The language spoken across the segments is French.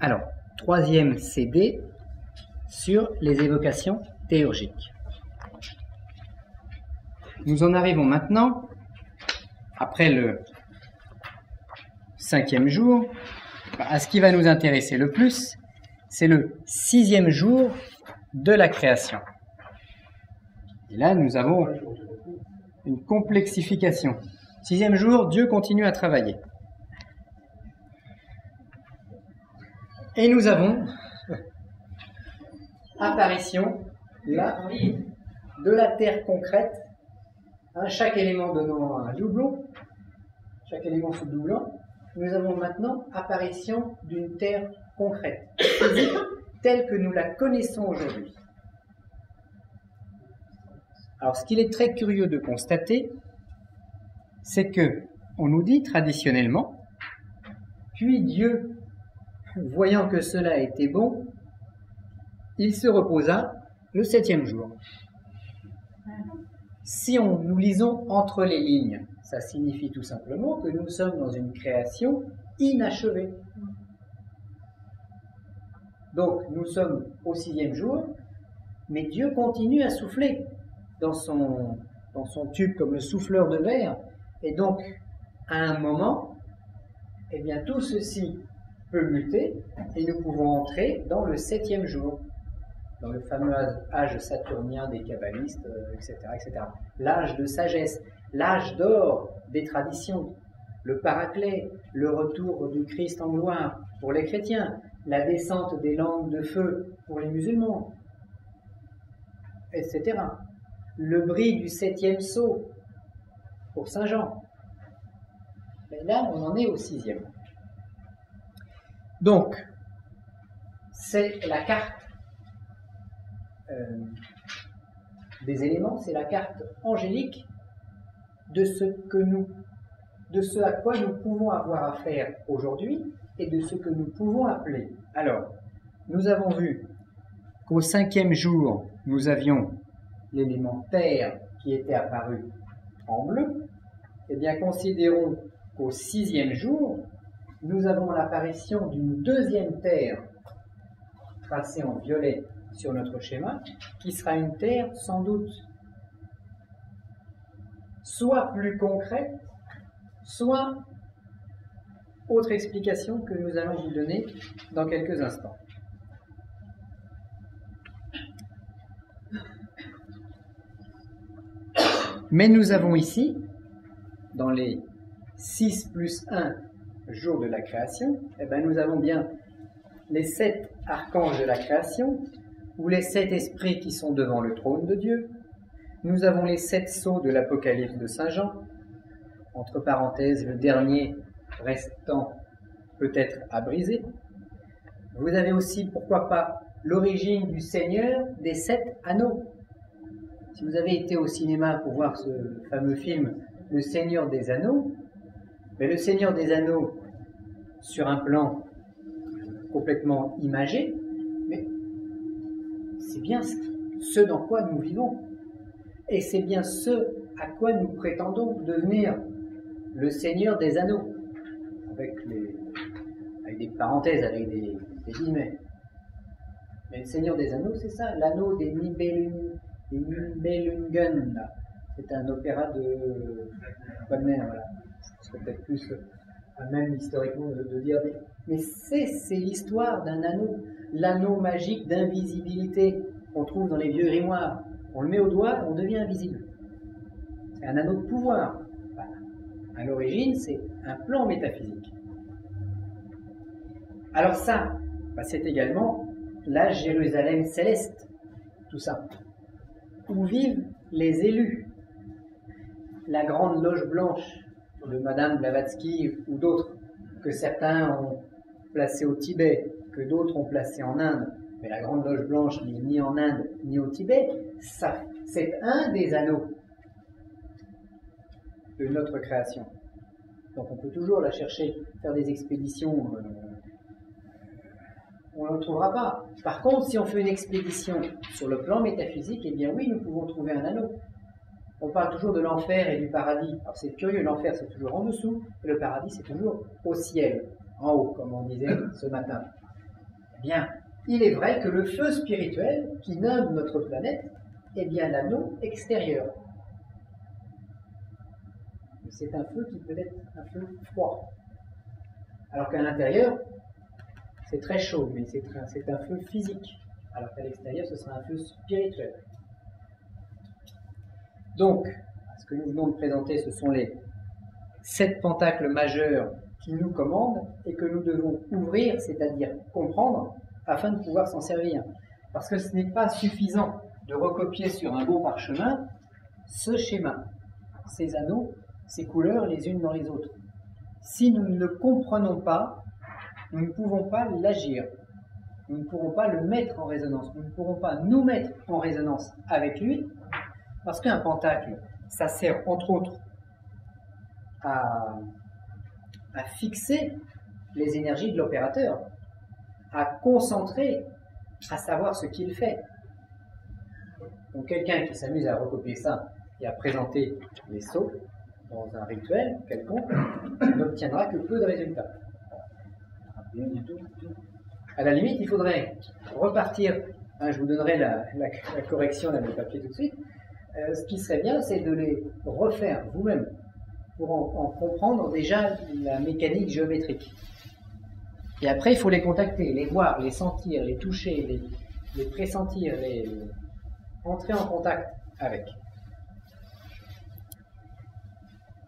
Alors, troisième CD sur les évocations théurgiques. Nous en arrivons maintenant, après le 5e jour, à ce qui va nous intéresser le plus, c'est le 6e jour de la création. Et là, nous avons une complexification. 6e jour, Dieu continue à travailler. Et nous avons apparition, là, de la terre concrète, chaque élément donnant un doublon, chaque élément sous doublant. Nous avons maintenant apparition d'une terre concrète, physique, telle que nous la connaissons aujourd'hui. Alors, ce qu'il est très curieux de constater, c'est que on nous dit traditionnellement, puis Dieu, voyant que cela était bon, il se reposa le 7e jour. Si nous lisons entre les lignes, ça signifie tout simplement que nous sommes dans une création inachevée. Donc, nous sommes au 6e jour, mais Dieu continue à souffler dans son tube comme le souffleur de verre. Et donc, à un moment, eh bien, tout ceci peut muter et nous pouvons entrer dans le 7e jour, dans le fameux âge saturnien des kabbalistes, etc., etc. L'âge de sagesse, l'âge d'or des traditions, le paraclet, le retour du Christ en gloire pour les chrétiens, la descente des langues de feu pour les musulmans, etc. Le bris du 7e sceau pour Saint Jean. Mais là, on en est au 6e. Donc, c'est la carte des éléments, c'est la carte angélique de ce à quoi nous pouvons avoir affaire aujourd'hui et de ce que nous pouvons appeler. Alors, nous avons vu qu'au 5e jour, nous avions l'élément terre qui était apparu en bleu. Eh bien, considérons qu'au 6e jour, nous avons l'apparition d'une deuxième terre tracée en violet sur notre schéma, qui sera une terre sans doute soit plus concrète, soit autre explication que nous allons vous donner dans quelques instants. Mais nous avons ici, dans les 6 plus 1 jours de la création, eh bien nous avons bien les 7 archanges de la création, ou les 7 esprits qui sont devant le trône de Dieu. Nous avons les 7 sceaux de l'Apocalypse de Saint Jean, entre parenthèses, le dernier restant peut-être à briser. Vous avez aussi, pourquoi pas, l'origine du Seigneur des 7 anneaux. Si vous avez été au cinéma pour voir ce fameux film « Le Seigneur des Anneaux », mais le Seigneur des Anneaux, sur un plan complètement imagé, mais c'est bien ce dans quoi nous vivons. Et c'est bien ce à quoi nous prétendons devenir le Seigneur des Anneaux, avec des parenthèses, avec des guillemets. Mais le Seigneur des Anneaux, c'est ça, l'anneau des Nibelungen. C'est un opéra de Wagner, voilà. Ce serait peut-être plus même historiquement de dire, mais c'est l'histoire d'un anneau, l'anneau magique d'invisibilité qu'on trouve dans les vieux grimoires. On le met au doigt, on devient invisible. C'est un anneau de pouvoir. Voilà. À l'origine, c'est un plan métaphysique. Alors ça, c'est également la Jérusalem céleste, tout ça, où vivent les élus. La grande loge blanche de Madame Blavatsky ou d'autres, que certains ont placé au Tibet, que d'autres ont placé en Inde, mais la grande loge blanche n'est ni en Inde ni au Tibet, ça, c'est un des anneaux de notre création. Donc on peut toujours la chercher, faire des expéditions, on ne le trouvera pas. Par contre, si on fait une expédition sur le plan métaphysique, eh bien oui, nous pouvons trouver un anneau. On parle toujours de l'enfer et du paradis. Alors c'est curieux, l'enfer c'est toujours en dessous, et le paradis c'est toujours au ciel, en haut, comme on disait ce matin. Bien, il est vrai que le feu spirituel qui nomme notre planète est bien l'anneau extérieur. C'est un feu qui peut être un feu froid. Alors qu'à l'intérieur, c'est très chaud, mais c'est un feu physique. Alors qu'à l'extérieur, ce sera un feu spirituel. Donc, ce que nous venons de présenter, ce sont les 7 pentacles majeurs qui nous commandent et que nous devons ouvrir, c'est-à-dire comprendre, afin de pouvoir s'en servir. Parce que ce n'est pas suffisant de recopier sur un beau parchemin ce schéma, ces anneaux, ces couleurs les unes dans les autres. Si nous ne le comprenons pas, nous ne pouvons pas l'agir. Nous ne pourrons pas le mettre en résonance. Nous ne pourrons pas nous mettre en résonance avec lui, parce qu'un pentacle, ça sert entre autres à fixer les énergies de l'opérateur, à concentrer, à savoir ce qu'il fait. Donc quelqu'un qui s'amuse à recopier ça et à présenter les sceaux dans un rituel quelconque n'obtiendra que peu de résultats. À la limite, il faudrait repartir, je vous donnerai la correction dans le papier tout de suite. Ce qui serait bien, c'est de les refaire vous-même pour en comprendre déjà la mécanique géométrique. Et après, il faut les contacter, les voir, les sentir, les toucher, les pressentir, entrer en contact avec.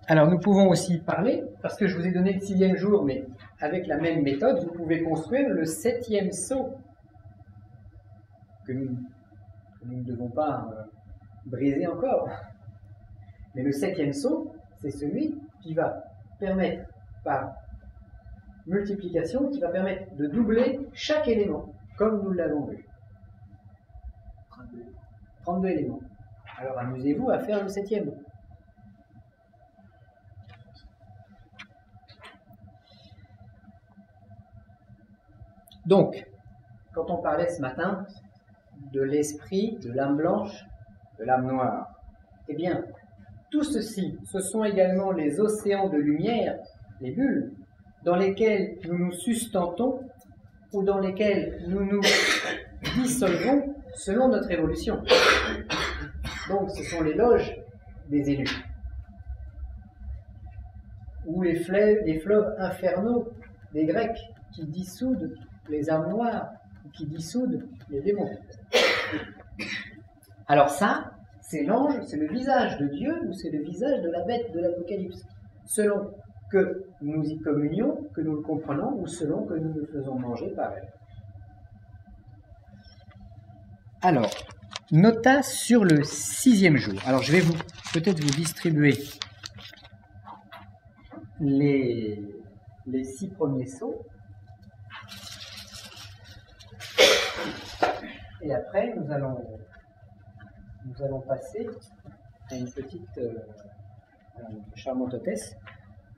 Alors, nous pouvons aussi parler, parce que je vous ai donné le 6e jour, mais avec la même méthode, vous pouvez construire le 7e sceau que nous ne devons pas briser encore. Mais le 7e sceau, c'est celui qui va permettre, par multiplication, qui va permettre de doubler chaque élément, comme nous l'avons vu. 32 éléments. Alors amusez-vous à faire le 7e. Donc, quand on parlait ce matin de l'esprit, de l'âme blanche, de l'âme noire, eh bien, tout ceci, ce sont également les océans de lumière, les bulles, dans lesquels nous nous sustentons ou dans lesquels nous nous dissolvons selon notre évolution. Donc, ce sont les loges des élus, ou les fleuves infernaux des Grecs qui dissoudent les âmes noires, ou qui dissoudent les démons. Alors ça, c'est l'ange, c'est le visage de Dieu ou c'est le visage de la bête de l'Apocalypse, selon que nous y communions, que nous le comprenons, ou selon que nous le faisons manger par elle. Alors, nota sur le 6e jour. Alors, je vais peut-être vous distribuer les 6 premiers sceaux. Et après, nous allons passer à une petite charmante hôtesse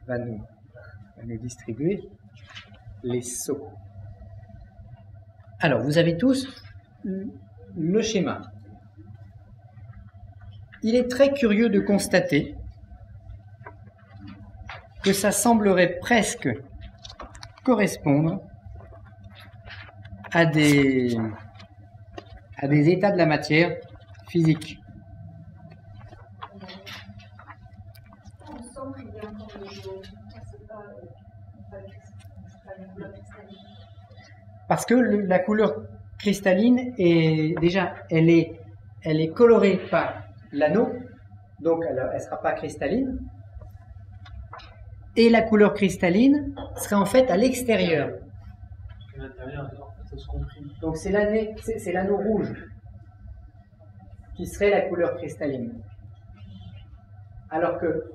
va nous distribuer les sceaux. Alors, vous avez tous le schéma. Il est très curieux de constater que ça semblerait presque correspondre à des états de la matière physique. On sent qu'il y a encore le jaune. C'est pas la couleur cristalline. Parce que la couleur cristalline est déjà, elle est colorée par l'anneau, donc elle ne sera pas cristalline. Et la couleur cristalline serait en fait à l'extérieur. À l'intérieur, ça se comprime. Donc c'est l'anneau rouge qui serait la couleur cristalline. Alors que,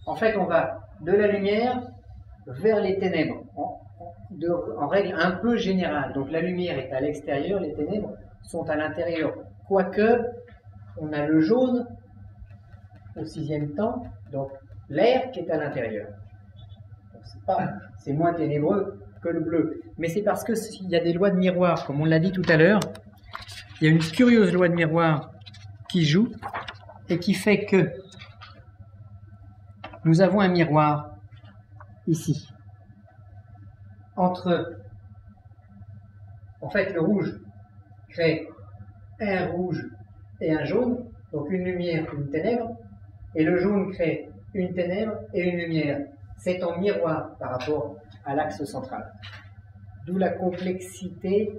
en fait, on va de la lumière vers les ténèbres, en règle un peu générale. Donc la lumière est à l'extérieur, les ténèbres sont à l'intérieur. Quoique, on a le jaune au 6e temps, donc l'air qui est à l'intérieur. C'est moins ténébreux que le bleu. Mais c'est parce qu'il y a des lois de miroir, comme on l'a dit tout à l'heure. Il y a une curieuse loi de miroir qui joue et qui fait que nous avons un miroir ici entre En fait, le rouge crée un rouge et un jaune, donc une lumière, une ténèbre, et le jaune crée une ténèbre et une lumière. C'est en miroir par rapport à l'axe central. D'où la complexité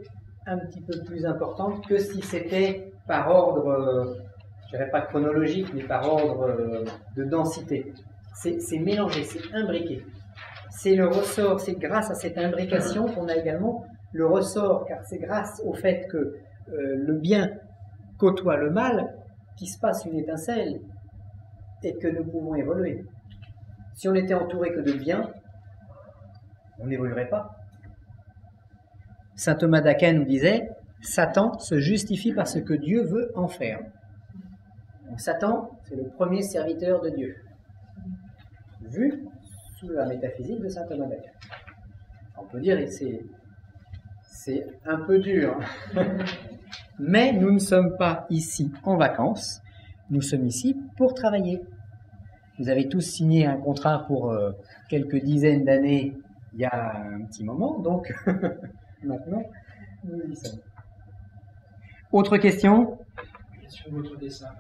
un petit peu plus importante que si c'était par ordre, je dirais pas chronologique, mais par ordre de densité. C'est mélangé, c'est imbriqué. C'est le ressort, c'est grâce à cette imbrication qu'on a également le ressort, car c'est grâce au fait que le bien côtoie le mal qu'il se passe une étincelle et que nous pouvons évoluer. Si on était entouré que de bien, on n'évoluerait pas. Saint Thomas d'Aquin nous disait « Satan se justifie par ce que Dieu veut en faire ». Donc Satan, c'est le premier serviteur de Dieu, vu sous la métaphysique de Saint Thomas d'Aquin. On peut dire que c'est un peu dur, mais nous ne sommes pas ici en vacances, nous sommes ici pour travailler. Vous avez tous signé un contrat pour quelques dizaines d'années il y a un petit moment, donc maintenant nous y sommes. Autre question? Sur votre dessin,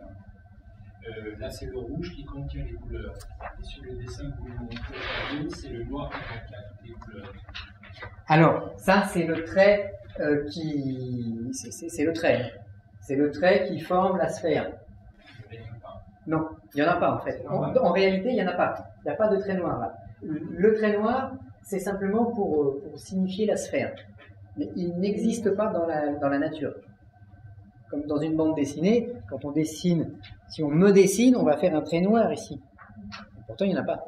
là c'est le rouge qui contient les couleurs. Et sur le dessin que vous montrez, c'est le noir qui contient toutes les couleurs. Alors, ça c'est le trait c'est le trait. C'est le trait qui forme la sphère. Non, il n'y en a pas en fait. En réalité, il n'y en a pas. Il n'y a pas de trait noir là. Le trait noir, c'est simplement pour signifier la sphère. Mais il n'existe pas dans la nature. Comme dans une bande dessinée, quand on dessine, si on me dessine, on va faire un trait noir ici. Et pourtant, il n'y en a pas,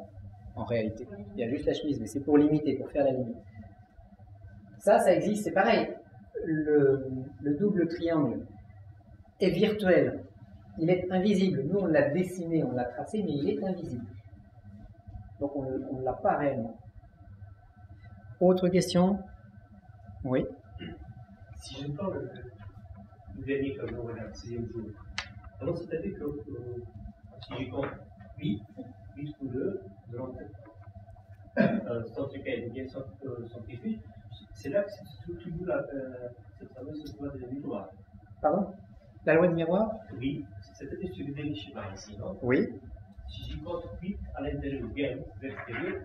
en réalité. Il y a juste la chemise, mais c'est pour limiter, pour faire la limite. Ça existe, c'est pareil. Le double triangle est virtuel. Il est invisible. Nous, on l'a dessiné, on l'a tracé, mais il est invisible. Donc, on ne l'a pas réellement. Autre question? Oui. Si je prends le dernier comme on a le 6e jour, alors c'est-à-dire que si je compte 8 couleurs centripète ou bien centrifuge, c'est là que se trouve cette fameuse loi de miroir. Pardon? La loi de miroir? Oui, c'est-à-dire sur le dernier schéma ici, non? Oui. Si je compte 8 à l'intérieur ou bien vers l'extérieur,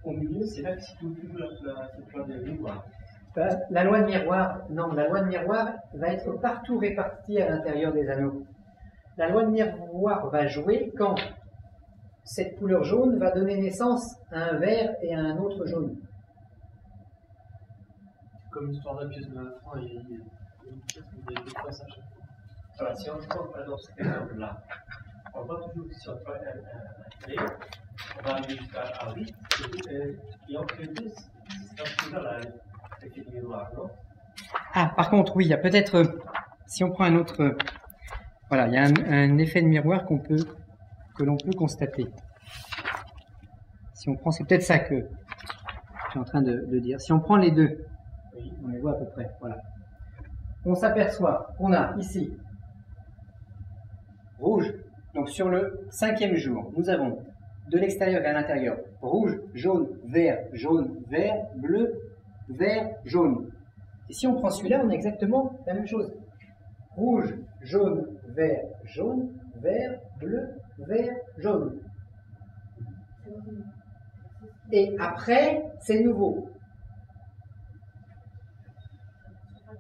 au milieu, c'est là que se trouve cette loi de miroir. La loi de miroir, non, la loi de miroir va être partout répartie à l'intérieur des anneaux. La loi de miroir va jouer quand cette couleur jaune va donner naissance à un vert et à un autre jaune. Comme l'histoire de la pièce de 1 franc, il y a une pièce où il y a deux faces à chaque fois. Voilà, si on prend par exemple cet exemple-là, on voit toujours que si on prend un trait, on va aller jusqu'à 8, et entre les deux, c'est toujours là l'effet du miroir, non? Ah, par contre, oui, il y a peut-être, si on prend un autre, voilà, il y a un effet de miroir que l'on peut constater. Si on prend, c'est peut-être ça que je suis en train de dire. Si on prend les deux, on les voit à peu près, voilà. On s'aperçoit qu'on a ici rouge. Donc sur le 5e jour, nous avons de l'extérieur et à l'intérieur rouge, jaune, vert, bleu, vert, jaune. Et si on prend celui-là, on a exactement la même chose. Rouge, jaune, vert, bleu, vert, jaune. Et après, c'est nouveau.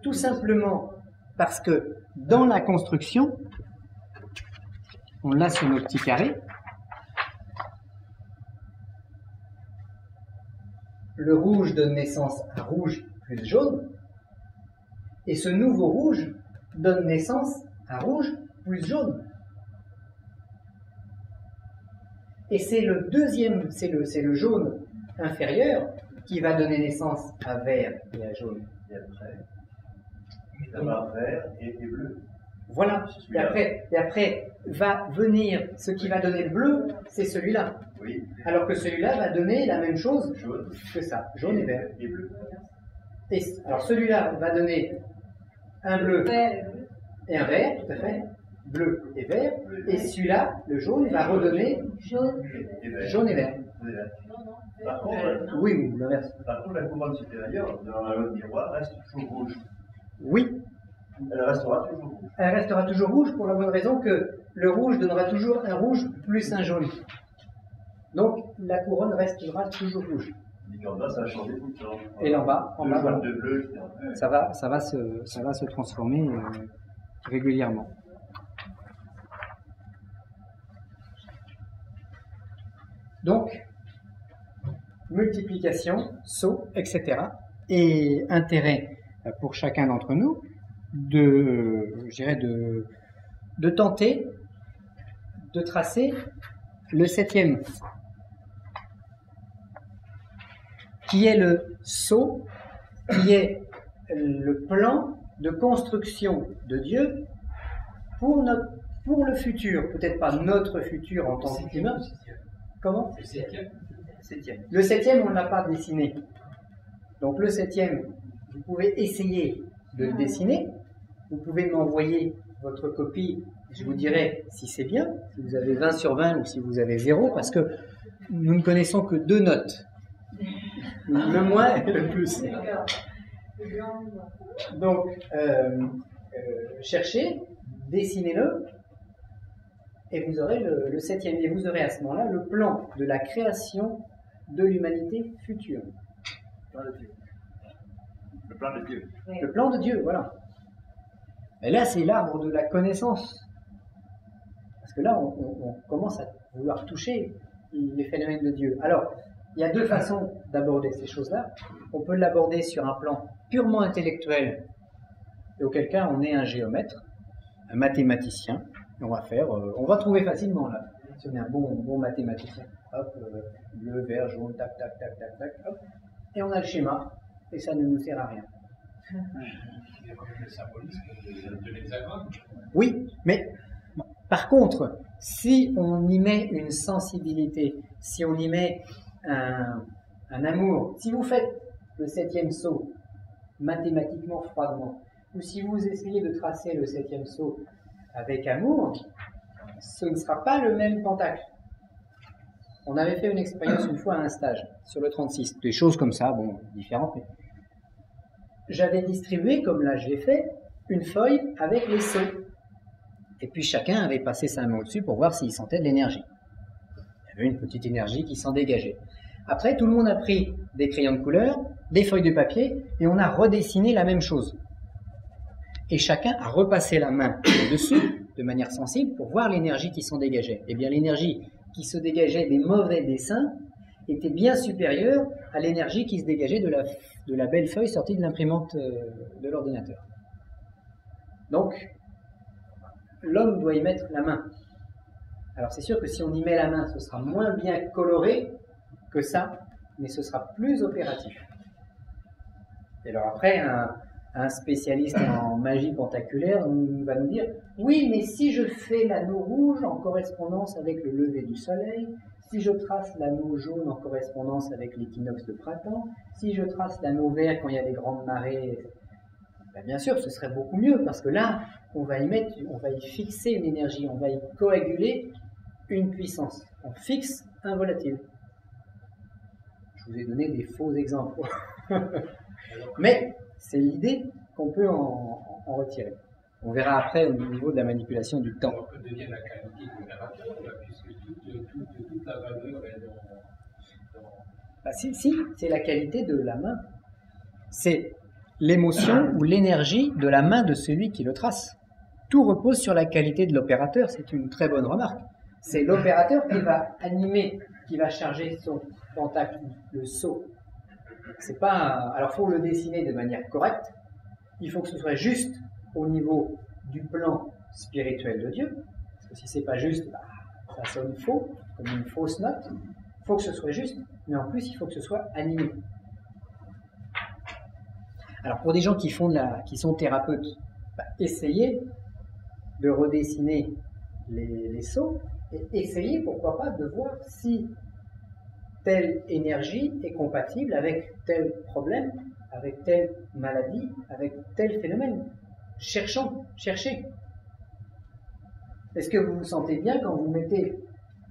Tout simplement parce que dans la construction, on l'a sur nos petits carrés, le rouge donne naissance à rouge plus jaune, et ce nouveau rouge donne naissance à rouge plus jaune. Et c'est le deuxième, c'est le jaune inférieur qui va donner naissance à vert et à jaune. Et d'abord vert et bleu. Voilà. Et après va venir ce qui va donner le bleu, c'est celui-là. Oui. Alors que celui-là va donner la même chose Jaune. que ça, jaune et vert. Et bleu. Et alors celui-là va donner un bleu et un vert, tout à fait, bleu et vert. Et celui-là, le jaune, va redonner Et vert. jaune et vert. Par contre, Oui, oui, l'inverse. par contre, la couronne supérieure, dans la loi de miroir, reste toujours rouge. Oui, Elle restera toujours rouge. elle restera toujours rouge pour la bonne raison que le rouge donnera toujours un rouge plus un jaune. Donc la couronne restera toujours rouge. Et qu'en bas, ça a changé tout le temps. Et là en bas, De voilà. jaune, de bleu, etc. Ça va se transformer régulièrement. Donc, multiplication, saut, etc. Et intérêt pour chacun d'entre nous je dirais de tenter de tracer le 7e, qui est le saut, qui est le plan de construction de Dieu pour le futur, peut-être pas notre futur en tant qu'humain. Comment? Le 7e. Le 7e, on ne l'a pas dessiné. Donc le 7e, vous pouvez essayer de le dessiner. Vous pouvez m'envoyer votre copie. Je vous dirai si c'est bien, si vous avez 20 sur 20 ou si vous avez 0, parce que nous ne connaissons que 2 notes. Le moins et le plus. Donc, cherchez, dessinez-le, et vous aurez le 7e. Et vous aurez à ce moment-là le plan de la création de l'humanité future. Le plan de Dieu. Le plan de Dieu, voilà. Et là, c'est l'arbre de la connaissance. Parce que là, on commence à vouloir toucher les phénomènes de Dieu. Alors, il y a 2 façons d'aborder ces choses-là. On peut l'aborder sur un plan purement intellectuel, et auquel cas on est un géomètre, un mathématicien, et on va trouver facilement là, si on est un bon mathématicien. Hop, bleu, vert, jaune, tac, tac, tac, tac, tac, hop. Et on a le schéma, et ça ne nous sert à rien. Il y a quand même le symbolisme de l'hexagone. Oui, mais par contre, si on y met une sensibilité, si on y met un amour, si vous faites le 7e saut mathématiquement froidement, ou si vous essayez de tracer le 7e saut avec amour, ce ne sera pas le même pentacle. On avait fait une expérience une fois à un stage sur le 36, des choses comme ça, bon, différentes, mais j'avais distribué, comme là je l'ai fait, une feuille avec les sauts. Et puis chacun avait passé sa main au-dessus pour voir s'il sentait de l'énergie. Il y avait une petite énergie qui s'en dégageait. Après, tout le monde a pris des crayons de couleur, des feuilles de papier, et on a redessiné la même chose. Et chacun a repassé la main dessus, de manière sensible, pour voir l'énergie qui s'en dégageait. Eh bien, l'énergie qui se dégageait des mauvais dessins était bien supérieure à l'énergie qui se dégageait de la belle feuille sortie de l'imprimante de l'ordinateur. Donc, l'homme doit y mettre la main. Alors c'est sûr que si on y met la main, ce sera moins bien coloré que ça, mais ce sera plus opératif. Et alors après, un spécialiste en magie pentaculaire va nous dire « Oui, mais si je fais l'anneau rouge en correspondance avec le lever du soleil, si je trace l'anneau jaune en correspondance avec l'équinoxe de printemps, si je trace l'anneau vert quand il y a des grandes marées, ben bien sûr, ce serait beaucoup mieux, parce que là, on va y fixer une énergie, on va y coaguler une puissance. On fixe un volatile. » Je vous ai donné des faux exemples. Mais c'est l'idée qu'on peut en retirer. On verra après au niveau de la manipulation du temps. Alors que devient la qualité de l'opérateur, puisque toute la valeur est dans... Bah, si, c'est la qualité de la main. C'est l'émotion ou l'énergie de la main de celui qui le trace. Tout repose sur la qualité de l'opérateur, c'est une très bonne remarque. C'est l'opérateur qui va animer, qui va charger son pentacle, le saut. C'est pas alors faut le dessiner de manière correcte. Il faut que ce soit juste au niveau du plan spirituel de Dieu. Parce que si c'est pas juste, bah, ça sonne faux, comme une fausse note. Il faut que ce soit juste, mais en plus il faut que ce soit animé. Alors pour des gens qui sont thérapeutes, bah, essayez de redessiner les sauts et essayez pourquoi pas de voir si telle énergie est compatible avec tel problème, avec telle maladie, avec tel phénomène. Cherchez. Est-ce que vous vous sentez bien quand vous mettez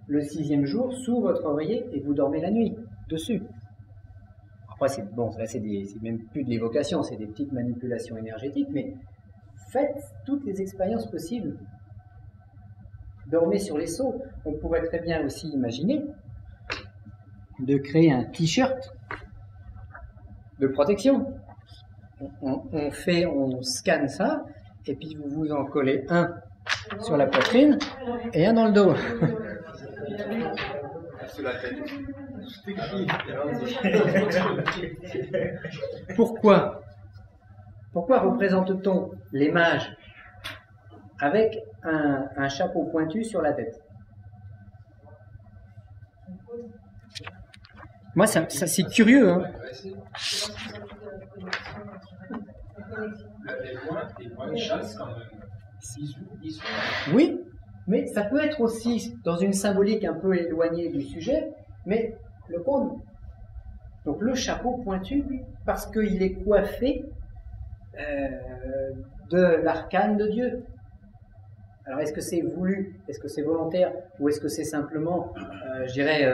le 6e jour sous votre oreiller et vous dormez la nuit dessus. Après, c'est bon, là c'est même plus de l'évocation, c'est des petites manipulations énergétiques, mais faites toutes les expériences possibles. Dormez sur les seaux. On pourrait très bien aussi imaginer de créer un t-shirt de protection. On scanne ça, et puis vous vous en collez un sur la poitrine et un dans le dos. Sur la tête. Pourquoi représente-t-on les mages avec un chapeau pointu sur la tête? Moi, ça c'est curieux. Hein. Les points chassent quand même. Oui, mais ça peut être aussi dans une symbolique un peu éloignée du sujet, mais le cône. Donc le chapeau pointu, parce qu'il est coiffé de l'arcane de Dieu. Alors est-ce que c'est voulu, est-ce que c'est volontaire, ou est-ce que c'est simplement, je dirais,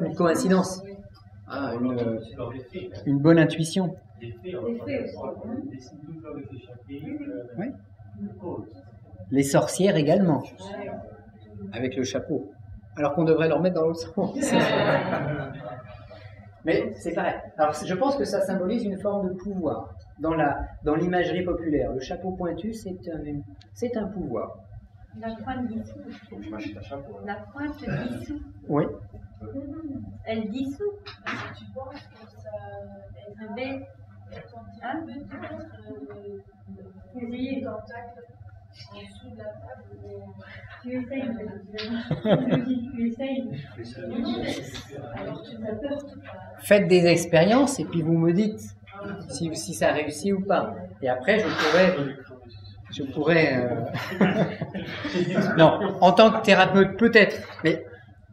une coïncidence, une bonne intuition? Oui. Les sorcières également, avec le chapeau. Alors qu'on devrait leur mettre dans l'autre sens. Mais c'est pareil. Alors je pense que ça symbolise une forme de pouvoir dans l'imagerie populaire. Le chapeau pointu, c'est un pouvoir. La pointe dissout. La pointe dissout. Oui. Elle dissout. Tu penses que ça Un bête. Hein? essayez les tentacles en dessous de la table. Tu essayes. Tu essayes. Alors tu as peur. Faites des expériences et puis vous me dites si ça réussit ou pas. Et après, je pourrais non, en tant que thérapeute peut-être, mais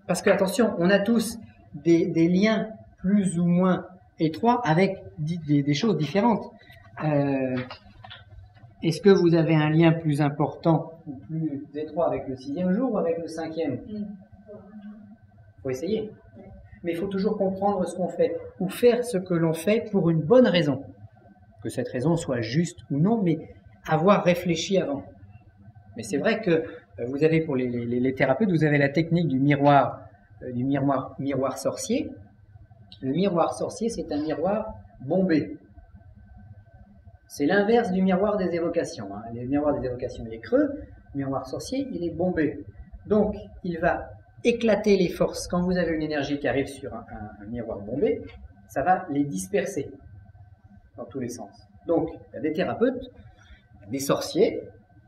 parce que attention, on a tous des liens plus ou moins étroits avec des choses différentes. Est-ce que vous avez un lien plus important ou plus étroit avec le 6e jour ou avec le 5e? Faut essayer. Mais il faut toujours comprendre ce qu'on fait, ou faire ce que l'on fait pour une bonne raison. Que cette raison soit juste ou non, mais avoir réfléchi avant. Mais c'est vrai que vous avez, pour les thérapeutes, vous avez la technique du miroir sorcier. Le miroir sorcier, c'est un miroir bombé. C'est l'inverse du miroir des évocations. Hein. Le miroir des évocations, il est creux. Le miroir sorcier, il est bombé. Donc, il va éclater les forces. Quand vous avez une énergie qui arrive sur un miroir bombé, ça va les disperser dans tous les sens. Donc, il y a des thérapeutes, des sorciers,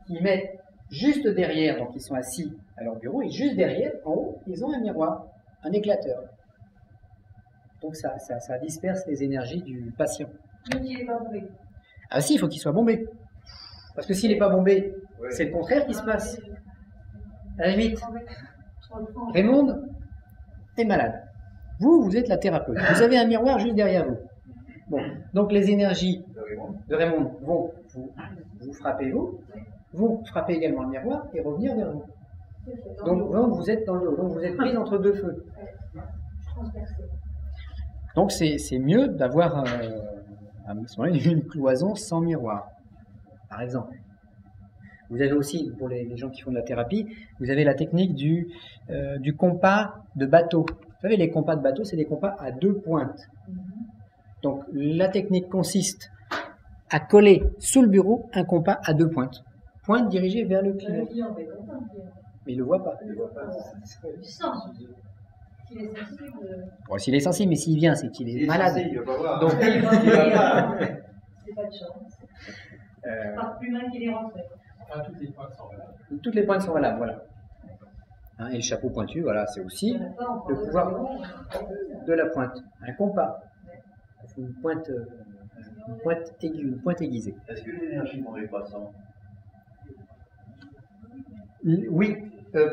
qui mettent juste derrière, donc ils sont assis à leur bureau, et juste derrière, en haut, ils ont un miroir, un éclateur. Donc ça disperse les énergies du patient. Donc il n'est pas bombé. Ah si, il faut qu'il soit bombé. Parce que s'il n'est pas bombé, c'est le contraire qui se passe. À la limite, Raymond est malade. Vous êtes la thérapeute. Vous avez un miroir juste derrière vous. Bon, donc les énergies de Raymond vont vous frapper vous frappez également le miroir et revenir vers vous. Donc vous êtes dans le dos, donc vous êtes pris entre deux feux. Donc c'est mieux d'avoir à ce moment-là une cloison sans miroir, par exemple. Vous avez aussi, pour les gens qui font de la thérapie, vous avez la technique du compas de bateau. Vous savez, les compas de bateau, c'est des compas à 2 pointes. Donc la technique consiste à coller sous le bureau un compas à 2 pointes. Pointe dirigée vers le client. Mais il ne le voit pas. Du sens. S'il est sensible. Bon, s'il est sensible, mais s'il vient, c'est qu'il est malade. Il va pas voir. Donc, C'est pas de chance. Par plus mal qu'il est rentré. Enfin, toutes les pointes sont valables. toutes les pointes sont valables, voilà. Hein, et le chapeau pointu, voilà, c'est aussi le pouvoir de la pointe. Un compas. Une pointe aiguë, une pointe aiguisée. Est-ce que l'énergie vont décroissant? Oui,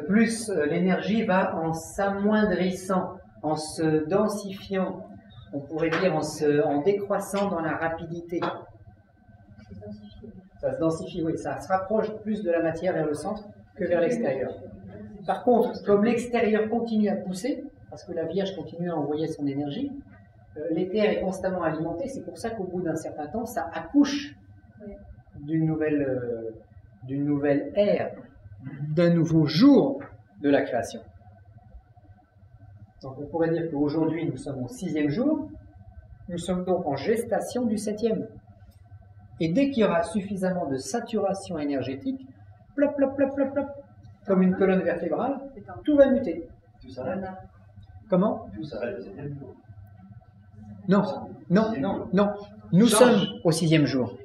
plus l'énergie va en s'amoindrissant, en se densifiant, on pourrait dire en décroissant dans la rapidité. Ça se densifie, oui, ça se rapproche plus de la matière vers le centre que vers l'extérieur. Par contre, comme l'extérieur continue à pousser, parce que la Vierge continue à envoyer son énergie, l'éther est constamment alimenté, c'est pour ça qu'au bout d'un certain temps, ça accouche d'une nouvelle ère, d'un nouveau jour de la création. Donc on pourrait dire qu'aujourd'hui nous sommes au 6e jour, nous sommes donc en gestation du 7e. Et dès qu'il y aura suffisamment de saturation énergétique, plop, plop, plop, plop, plop, comme une colonne vertébrale, tout va muter. Tout s'arrête. Comment? Tout s'arrête au 7e jour. Non, non, non, non. Nous sommes au 6e jour.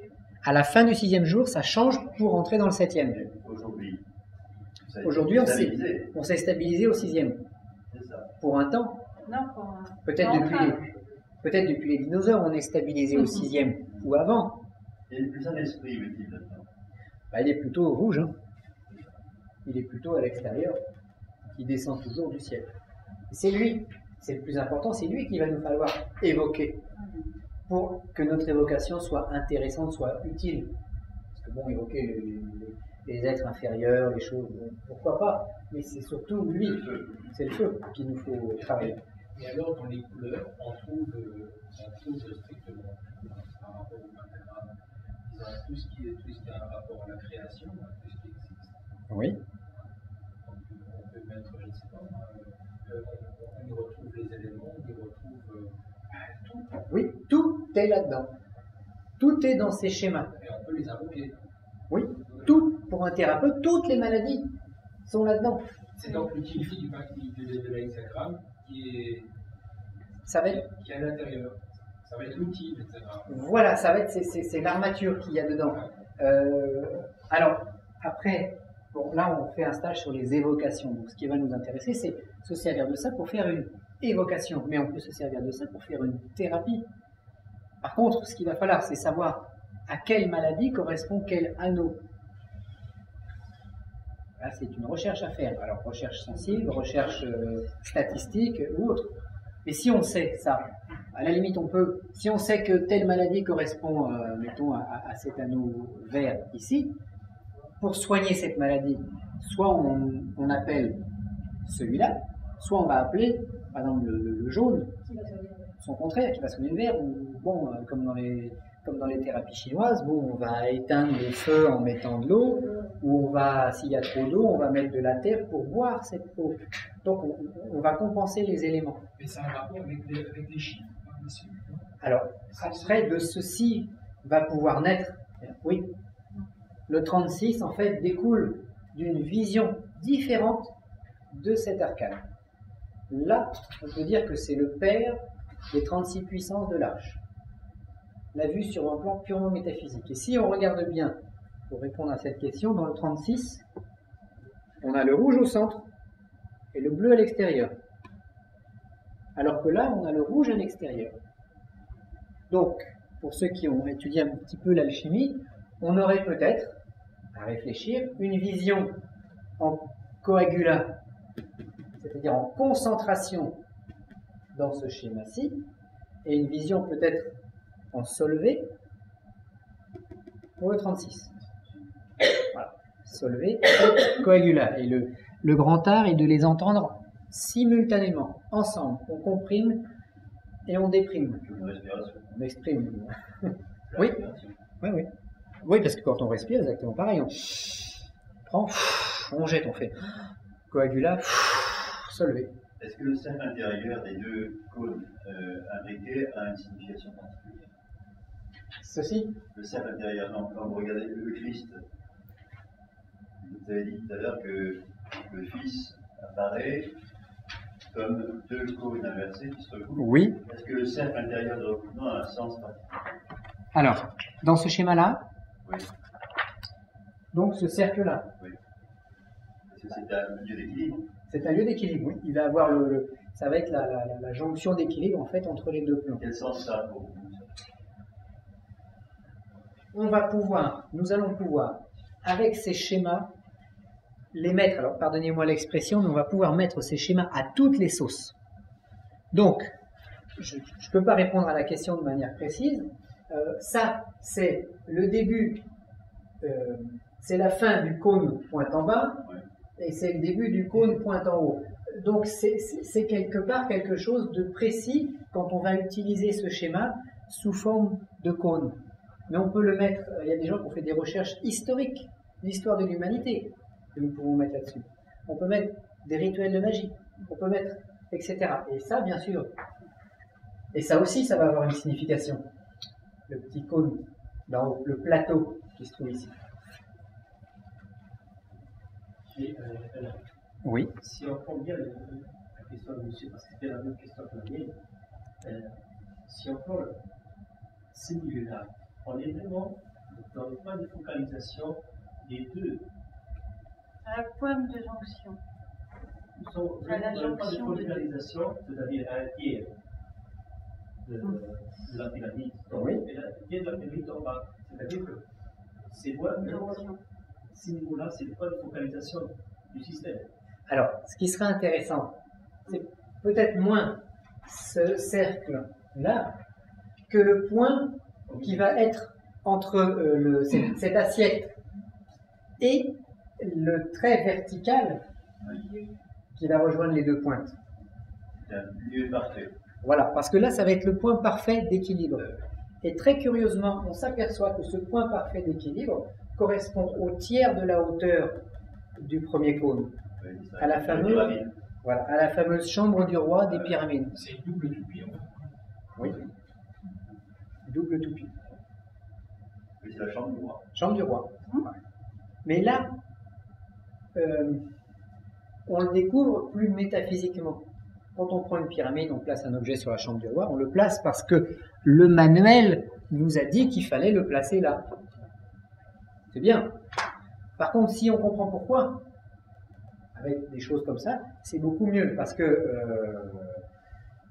À la fin du 6e jour, ça change pour entrer dans le 7e. Aujourd'hui. Aujourd'hui, on s'est stabilisé au 6e. C'est ça. Pour un temps. Non, pour un... Peut-être depuis les dinosaures, on est stabilisé au 6e. Ou avant. Et plus un esprit, veut-il maintenant. Bah, il est plutôt au rouge. Hein. Il est plutôt à l'extérieur. Il descend toujours du ciel. C'est lui. C'est le plus important. C'est lui qu'il va nous falloir évoquer. Pour que notre évocation soit intéressante, soit utile. Parce que bon, évoquer les êtres inférieurs, les choses, bon, pourquoi pas, mais c'est surtout lui, c'est le feu qu'il nous faut travailler. Et alors, dans les couleurs, on trouve strictement, par rapport au pentagramme, tout ce qui a un rapport à la création, tout ce qui existe. Oui. Donc, on peut mettre, je ne sais pas, on y retrouve les éléments, on y retrouve tout. Oui, tout est là-dedans. Tout est dans ces schémas. Et on peut les invoquer. Oui, tout, pour un thérapeute, toutes les maladies sont là-dedans. C'est donc l'utilité de l'hexagramme qui est à l'intérieur. Ça va être l'outil, l'hexagramme. Voilà, ça va être, c'est l'armature qu'il y a dedans. Alors, après, bon, là on fait un stage sur les évocations. Donc ce qui va nous intéresser, c'est se servir de ça pour faire une évocation. Mais on peut se servir de ça pour faire une thérapie. Par contre, ce qu'il va falloir, c'est savoir à quelle maladie correspond quel anneau. Là, c'est une recherche à faire. Alors, recherche sensible, recherche statistique ou autre. Mais si on sait ça, à la limite, on peut, si on sait que telle maladie correspond, mettons, à cet anneau vert ici, pour soigner cette maladie, soit on appelle celui-là, soit on va appeler, par exemple, le jaune, son contraire, qui va soigner le vert, ou bon, comme dans les thérapies chinoises, bon, on va éteindre le feu en mettant de l'eau, ou on va, s'il y a trop d'eau, on va mettre de la terre pour boire cette eau. Donc on va compenser les éléments. Mais ça a un rapport avec des chiffres, bien sûr. Alors, après, de ceci va pouvoir naître, oui, le 36 en fait découle d'une vision différente de cet arcane. Là, on peut dire que c'est le père des 36 puissances de l'arche. La vue sur un plan purement métaphysique. Et si on regarde bien, pour répondre à cette question, dans le 36, on a le rouge au centre et le bleu à l'extérieur. Alors que là, on a le rouge à l'extérieur. Donc, pour ceux qui ont étudié un petit peu l'alchimie, on aurait peut-être, à réfléchir, une vision en coagulat, c'est-à-dire en concentration dans ce schéma-ci, et une vision peut-être en solvé pour le 36. Voilà. Solvé, coagulat. Et le grand art est de les entendre simultanément, ensemble. On comprime et on déprime. Une respiration. On exprime. La Oui. respiration. Oui, oui. Oui, parce que quand on respire, exactement pareil. On prend, on jette, on fait coagulat, solvé. Est-ce que le cercle intérieur des deux cônes imbriqués a une signification particulière? Ceci, Le cercle intérieur, non, quand vous regardez le Christ, vous avez dit tout à l'heure que le Fils apparaît comme deux cônes inversés qui se recoupent. oui. Est-ce que le cercle intérieur de recoupement a un sens particulier? Alors, dans ce schéma-là, Oui. donc ce cercle-là, Parce que c'est un lieu d'équilibre. c'est un lieu d'équilibre. Oui. Il va avoir ça va être la jonction d'équilibre en fait entre les deux plans. Quel sens ça a pour vous? Nous allons pouvoir, avec ces schémas, les mettre, alors pardonnez-moi l'expression, mais on va pouvoir mettre ces schémas à toutes les sauces. Donc, je ne peux pas répondre à la question de manière précise. Ça, c'est le début, c'est la fin du cône pointe en bas, Oui. et c'est le début du cône pointe en haut. Donc c'est quelque part quelque chose de précis quand on va utiliser ce schéma sous forme de cône. Mais on peut le mettre, il y a des gens qui ont fait des recherches historiques, l'histoire de l'humanité, que nous pouvons mettre là-dessus. On peut mettre des rituels de magie, on peut mettre, etc. Et ça, bien sûr, et ça aussi, ça va avoir une signification. Le petit cône d'en haut, le plateau qui se trouve ici. Et, Oui. si on prend bien la question de monsieur, parce que c'était la même question que la mienne, si on prend ce milieu-là, on est vraiment dans le point de focalisation des deux. À la pointe de jonction. Nous sommes À la vraiment dans le point de jonction de- focalisation, c'est-à-dire à un tiers de la pyramide. Oui. Et là, le tiers de la pyramide en bas. C'est-à-dire que ces points, Jonction. ces niveaux-là, c'est le point de focalisation du système. Alors, ce qui serait intéressant, c'est peut-être moins ce cercle-là que le point qui va être entre cette assiette et le trait vertical qui va rejoindre les deux pointes. C'est un lieu parfait. Voilà, parce que là, ça va être le point parfait d'équilibre. Et très curieusement, on s'aperçoit que ce point parfait d'équilibre correspond au tiers de la hauteur du premier cône, Oui, c'est à la une fameuse, pyramide. voilà, à la fameuse chambre du roi des pyramides. C'est une double toupie en fait. Oui. Double toupie. Oui, c'est la chambre du roi. Chambre du roi. Mais là, on le découvre plus métaphysiquement. Quand on prend une pyramide, on place un objet sur la chambre du roi, on le place parce que le manuel nous a dit qu'il fallait le placer là. C'est bien. Par contre, si on comprend pourquoi, avec des choses comme ça, c'est beaucoup mieux parce que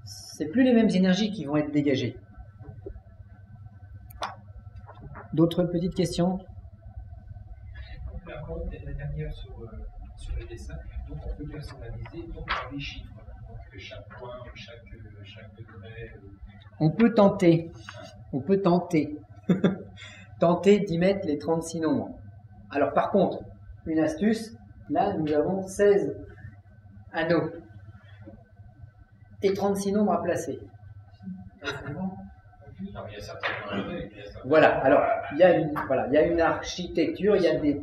c'est plus les mêmes énergies qui vont être dégagées. D'autres petites questions? Par contre, la dernière sur le dessin, donc on peut personnaliser donc par les chiffres. Donc chaque point, chaque degré. On peut tenter. On peut tenter. Tenter d'y mettre les 36 nombres. Alors par contre, une astuce, là nous avons 16 anneaux et 36 nombres à placer. Non, il y a certainement un règle, il y a certainement- Voilà, alors il y a une architecture, il y a des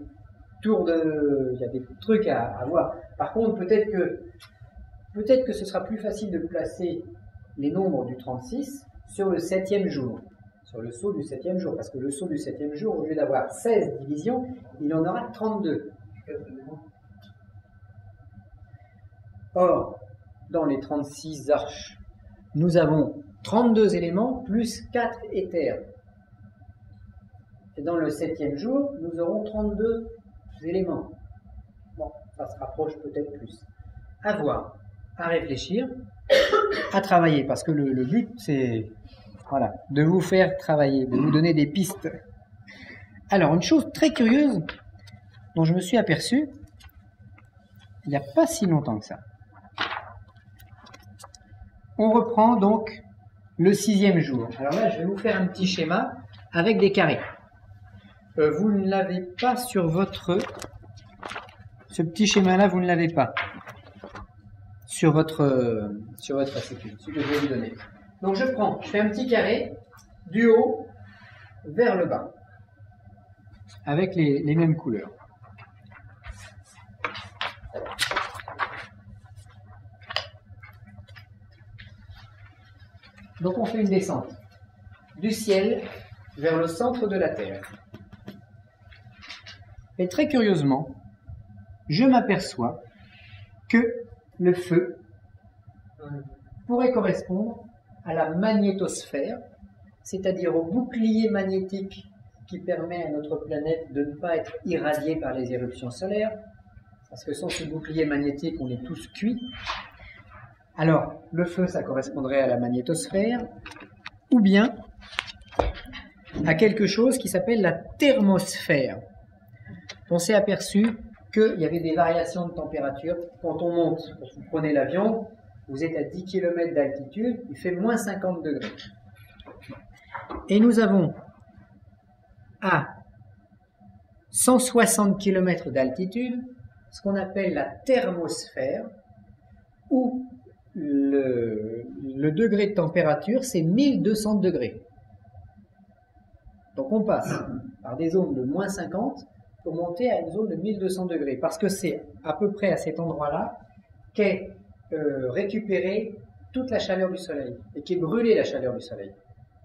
tours de. Il y a des trucs à voir. Par contre, peut-être que ce sera plus facile de placer les nombres du 36 sur le 7e jour. Sur le saut du 7e jour, parce que le saut du 7e jour, au lieu d'avoir 16 divisions, il en aura 32. Or, dans les 36 arches, nous avons 32 éléments plus 4 éthers. Et dans le 7e jour, nous aurons 32 éléments. Bon, ça se rapproche peut-être plus. À voir, à réfléchir, à travailler, parce que le but, c'est voilà, de vous faire travailler, de vous donner des pistes. Alors, une chose très curieuse dont je me suis aperçu il n'y a pas si longtemps que ça. On reprend donc le 6e jour. Alors là, je vais vous faire un petit schéma avec des carrés. Vous ne l'avez pas sur votre... Ce petit schéma-là, vous ne l'avez pas sur votre fascicule, ce que je vais vous donner. Donc je fais un petit carré du haut vers le bas, avec les mêmes couleurs. Donc on fait une descente du ciel vers le centre de la Terre. Et très curieusement, je m'aperçois que le feu pourrait correspondre à la magnétosphère, c'est-à-dire au bouclier magnétique qui permet à notre planète de ne pas être irradiée par les éruptions solaires, parce que sans ce bouclier magnétique, on est tous cuits. Alors, le feu, ça correspondrait à la magnétosphère, ou bien à quelque chose qui s'appelle la thermosphère. On s'est aperçu qu'il y avait des variations de température. Quand on monte, quand vous prenez l'avion, vous êtes à 10 km d'altitude, il fait moins 50 degrés. Et nous avons à 160 km d'altitude ce qu'on appelle la thermosphère, où le degré de température, c'est 1200 degrés. Donc on passe par des zones de moins 50 pour monter à une zone de 1200 degrés, parce que c'est à peu près à cet endroit-là qu'est récupérée toute la chaleur du Soleil, et qu'est brûlée la chaleur du Soleil.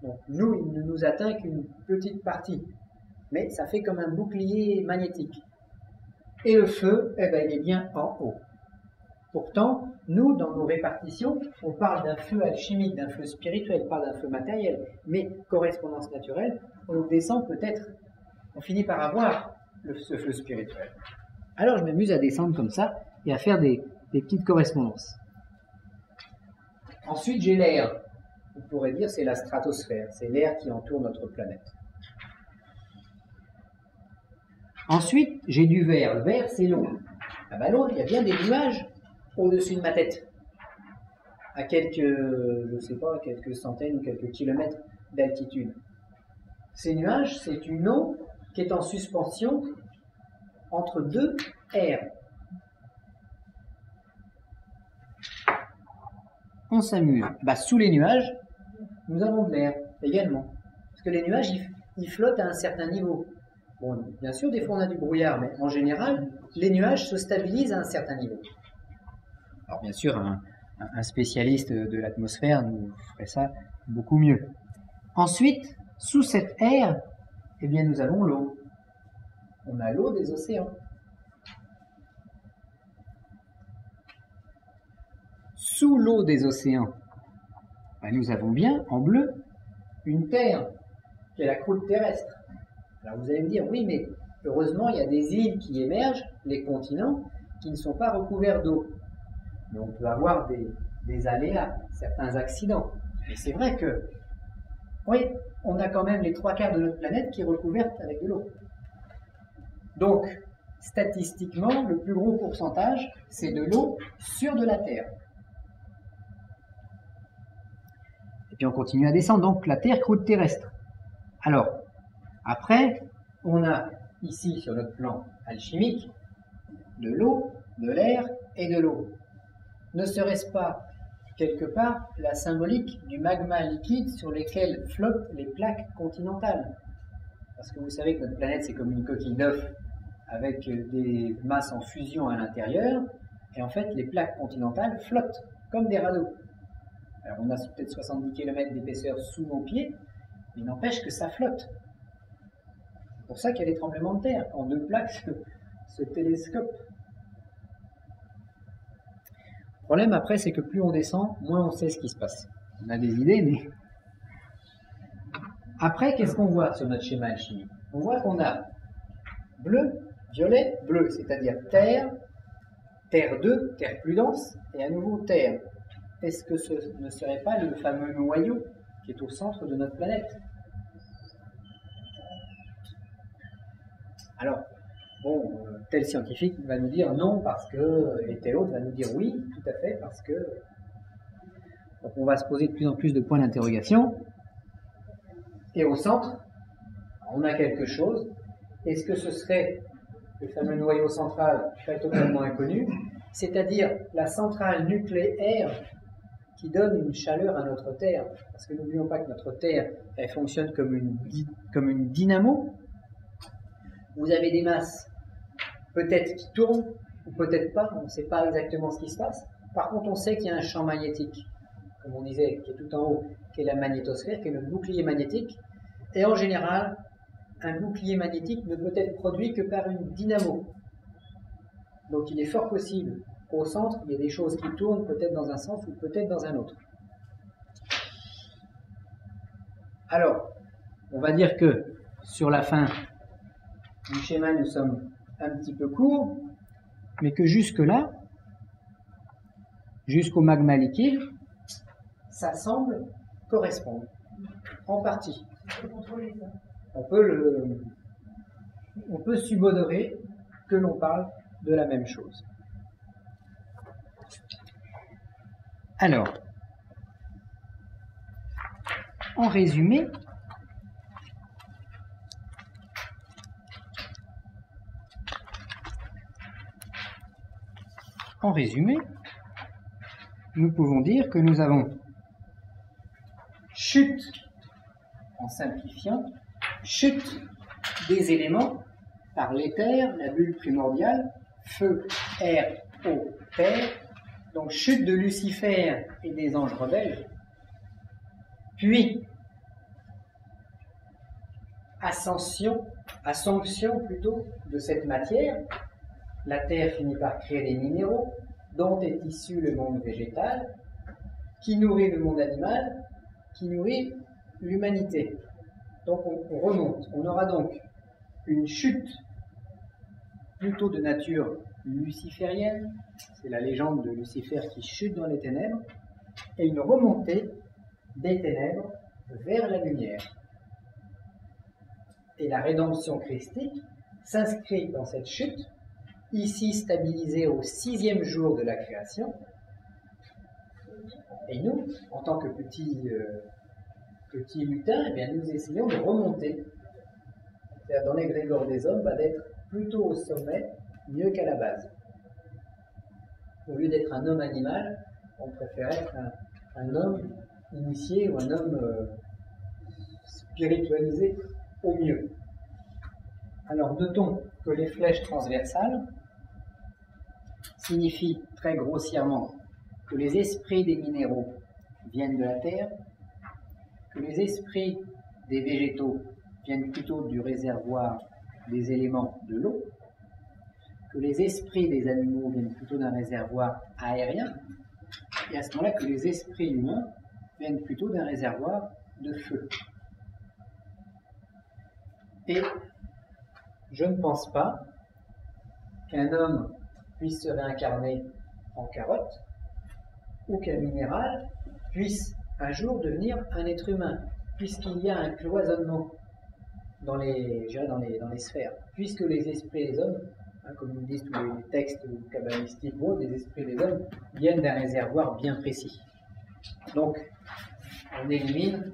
Donc nous, il ne nous atteint qu'une petite partie, mais ça fait comme un bouclier magnétique. Et le feu, eh ben, il est bien en haut. Pourtant, nous, dans nos répartitions, on parle d'un feu alchimique, d'un feu spirituel, pas d'un feu matériel, mais correspondance naturelle, on descend peut-être, on finit par avoir ce feu spirituel. Alors je m'amuse à descendre comme ça et à faire des petites correspondances. Ensuite, j'ai l'air. On pourrait dire c'est la stratosphère, c'est l'air qui entoure notre planète. Ensuite, j'ai du verre. Le verre, c'est l'eau. Ah ben l'eau, il y a bien des nuages au-dessus de ma tête, à quelques, je sais pas, quelques centaines ou quelques kilomètres d'altitude. Ces nuages, c'est une eau qui est en suspension entre deux airs. On s'amuse. Bah, sous les nuages, nous avons de l'air également. Parce que les nuages, ils flottent à un certain niveau. Bon, bien sûr, des fois on a du brouillard, mais en général, les nuages se stabilisent à un certain niveau. Alors bien sûr, un spécialiste de l'atmosphère nous ferait ça beaucoup mieux. Ensuite, sous cette air, eh bien, nous avons l'eau. On a l'eau des océans. Sous l'eau des océans, ben, nous avons bien, en bleu, une terre, qui est la croûte terrestre. Alors vous allez me dire, oui, mais heureusement, il y a des îles qui émergent, les continents, qui ne sont pas recouverts d'eau. Mais on peut avoir des aléas, certains accidents. Mais c'est vrai que, oui, on a quand même les 3/4 de notre planète qui est recouverte avec de l'eau. Donc, statistiquement, le plus gros pourcentage, c'est de l'eau sur de la Terre. Et puis on continue à descendre, donc la Terre, croûte terrestre. Alors, après, on a ici, sur notre plan alchimique, de l'eau, de l'air et de l'eau. Ne serait-ce pas, quelque part, la symbolique du magma liquide sur lesquels flottent les plaques continentales? Parce que vous savez que notre planète, c'est comme une coquille d'œuf, avec des masses en fusion à l'intérieur, et en fait, les plaques continentales flottent, comme des radeaux. Alors, on a peut-être 70 km d'épaisseur sous nos pieds, mais il n'empêche que ça flotte. C'est pour ça qu'il y a des tremblements de terre, quand deux plaques se télescopent. Le problème après, c'est que plus on descend, moins on sait ce qui se passe. On a des idées, mais... Après, qu'est-ce qu'on voit sur notre schéma alchimique? On voit qu'on a bleu, violet, bleu, c'est-à-dire terre, terre 2, terre plus dense, et à nouveau terre. Est-ce que ce ne serait pas le fameux noyau qui est au centre de notre planète? Alors, bon, tel scientifique va nous dire non parce que, et tel autre va nous dire oui, tout à fait, parce que... Donc on va se poser de plus en plus de points d'interrogation. Et au centre, on a quelque chose. Est-ce que ce serait le fameux noyau central très totalement inconnu, c'est-à-dire la centrale nucléaire qui donne une chaleur à notre Terre? Parce que n'oublions pas que notre Terre, elle fonctionne comme une dynamo. Vous avez des masses, peut-être qui tournent, ou peut-être pas, on ne sait pas exactement ce qui se passe. Par contre, on sait qu'il y a un champ magnétique, comme on disait, qui est tout en haut, qui est la magnétosphère, qui est notre bouclier magnétique. Et en général, un bouclier magnétique ne peut être produit que par une dynamo. Donc il est fort possible qu'au centre, il y ait des choses qui tournent peut-être dans un sens ou peut-être dans un autre. Alors, on va dire que sur la fin du schéma, nous sommes un petit peu courts, mais que jusque-là, jusqu'au magma liquide, ça semble correspondre, en partie. On peut subodorer que l'on parle de la même chose. Alors, en résumé, en résumé, nous pouvons dire que nous avons chute, en simplifiant, chute des éléments par l'éther, la bulle primordiale, feu, air, eau, terre, donc chute de Lucifer et des anges rebelles, puis ascension plutôt de cette matière, la terre finit par créer des minéraux, dont est issu le monde végétal, qui nourrit le monde animal, qui nourrit l'humanité. Donc on remonte. On aura donc une chute plutôt de nature luciférienne, c'est la légende de Lucifer qui chute dans les ténèbres, et une remontée des ténèbres vers la lumière. Et la rédemption christique s'inscrit dans cette chute, ici stabilisée au 6e jour de la création. Et nous, en tant que petits lutins, eh bien, nous essayons de remonter. C'est-à-dire, dans l'égrégore des hommes, d'être plutôt au sommet, mieux qu'à la base. Au lieu d'être un homme animal, on préfère être un homme initié ou un homme spiritualisé au mieux. Alors, notons que les flèches transversales signifient très grossièrement que les esprits des minéraux viennent de la terre, que les esprits des végétaux viennent plutôt du réservoir des éléments de l'eau, que les esprits des animaux viennent plutôt d'un réservoir aérien, et à ce moment-là que les esprits humains viennent plutôt d'un réservoir de feu. Et je ne pense pas qu'un homme puisse se réincarner en carotte, ou qu'un minéral puisse un jour devenir un être humain, puisqu'il y a un cloisonnement dans les sphères, puisque les esprits des hommes, comme nous disent tous les textes kabbalistiques, les esprits des hommes viennent d'un réservoir bien précis. Donc, on élimine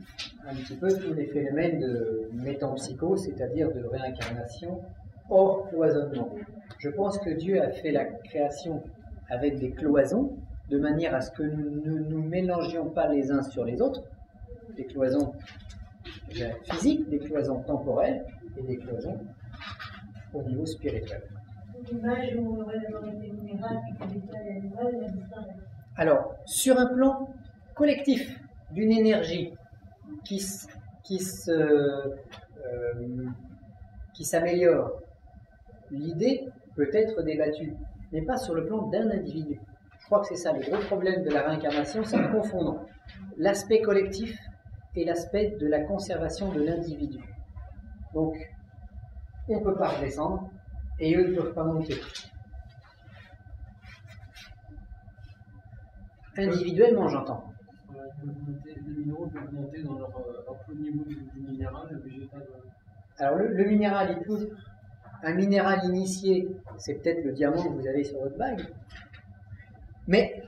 un petit peu tous les phénomènes de métempsychose, c'est-à-dire de réincarnation hors cloisonnement. Je pense que Dieu a fait la création avec des cloisons, de manière à ce que nous ne nous mélangions pas les uns sur les autres, des cloisons physiques, des cloisons temporelles et des cloisons au niveau spirituel. L'image où on aurait d'abord été minéral, puis végétal et animal, elle disparaît. Alors, sur un plan collectif, d'une énergie qui s'améliore, l'idée peut être débattue, mais pas sur le plan d'un individu. Je crois que c'est ça le gros problème de la réincarnation, c'est de confondre l'aspect collectif et l'aspect de la conservation de l'individu. Donc, on ne peut pas redescendre et eux ne peuvent pas monter. Individuellement, j'entends. Les minéraux peuvent monter dans leur niveau du minéral, le végétal. Alors, le minéral, il peut. Un minéral initié, c'est peut-être le diamant que vous avez sur votre bague. Mais,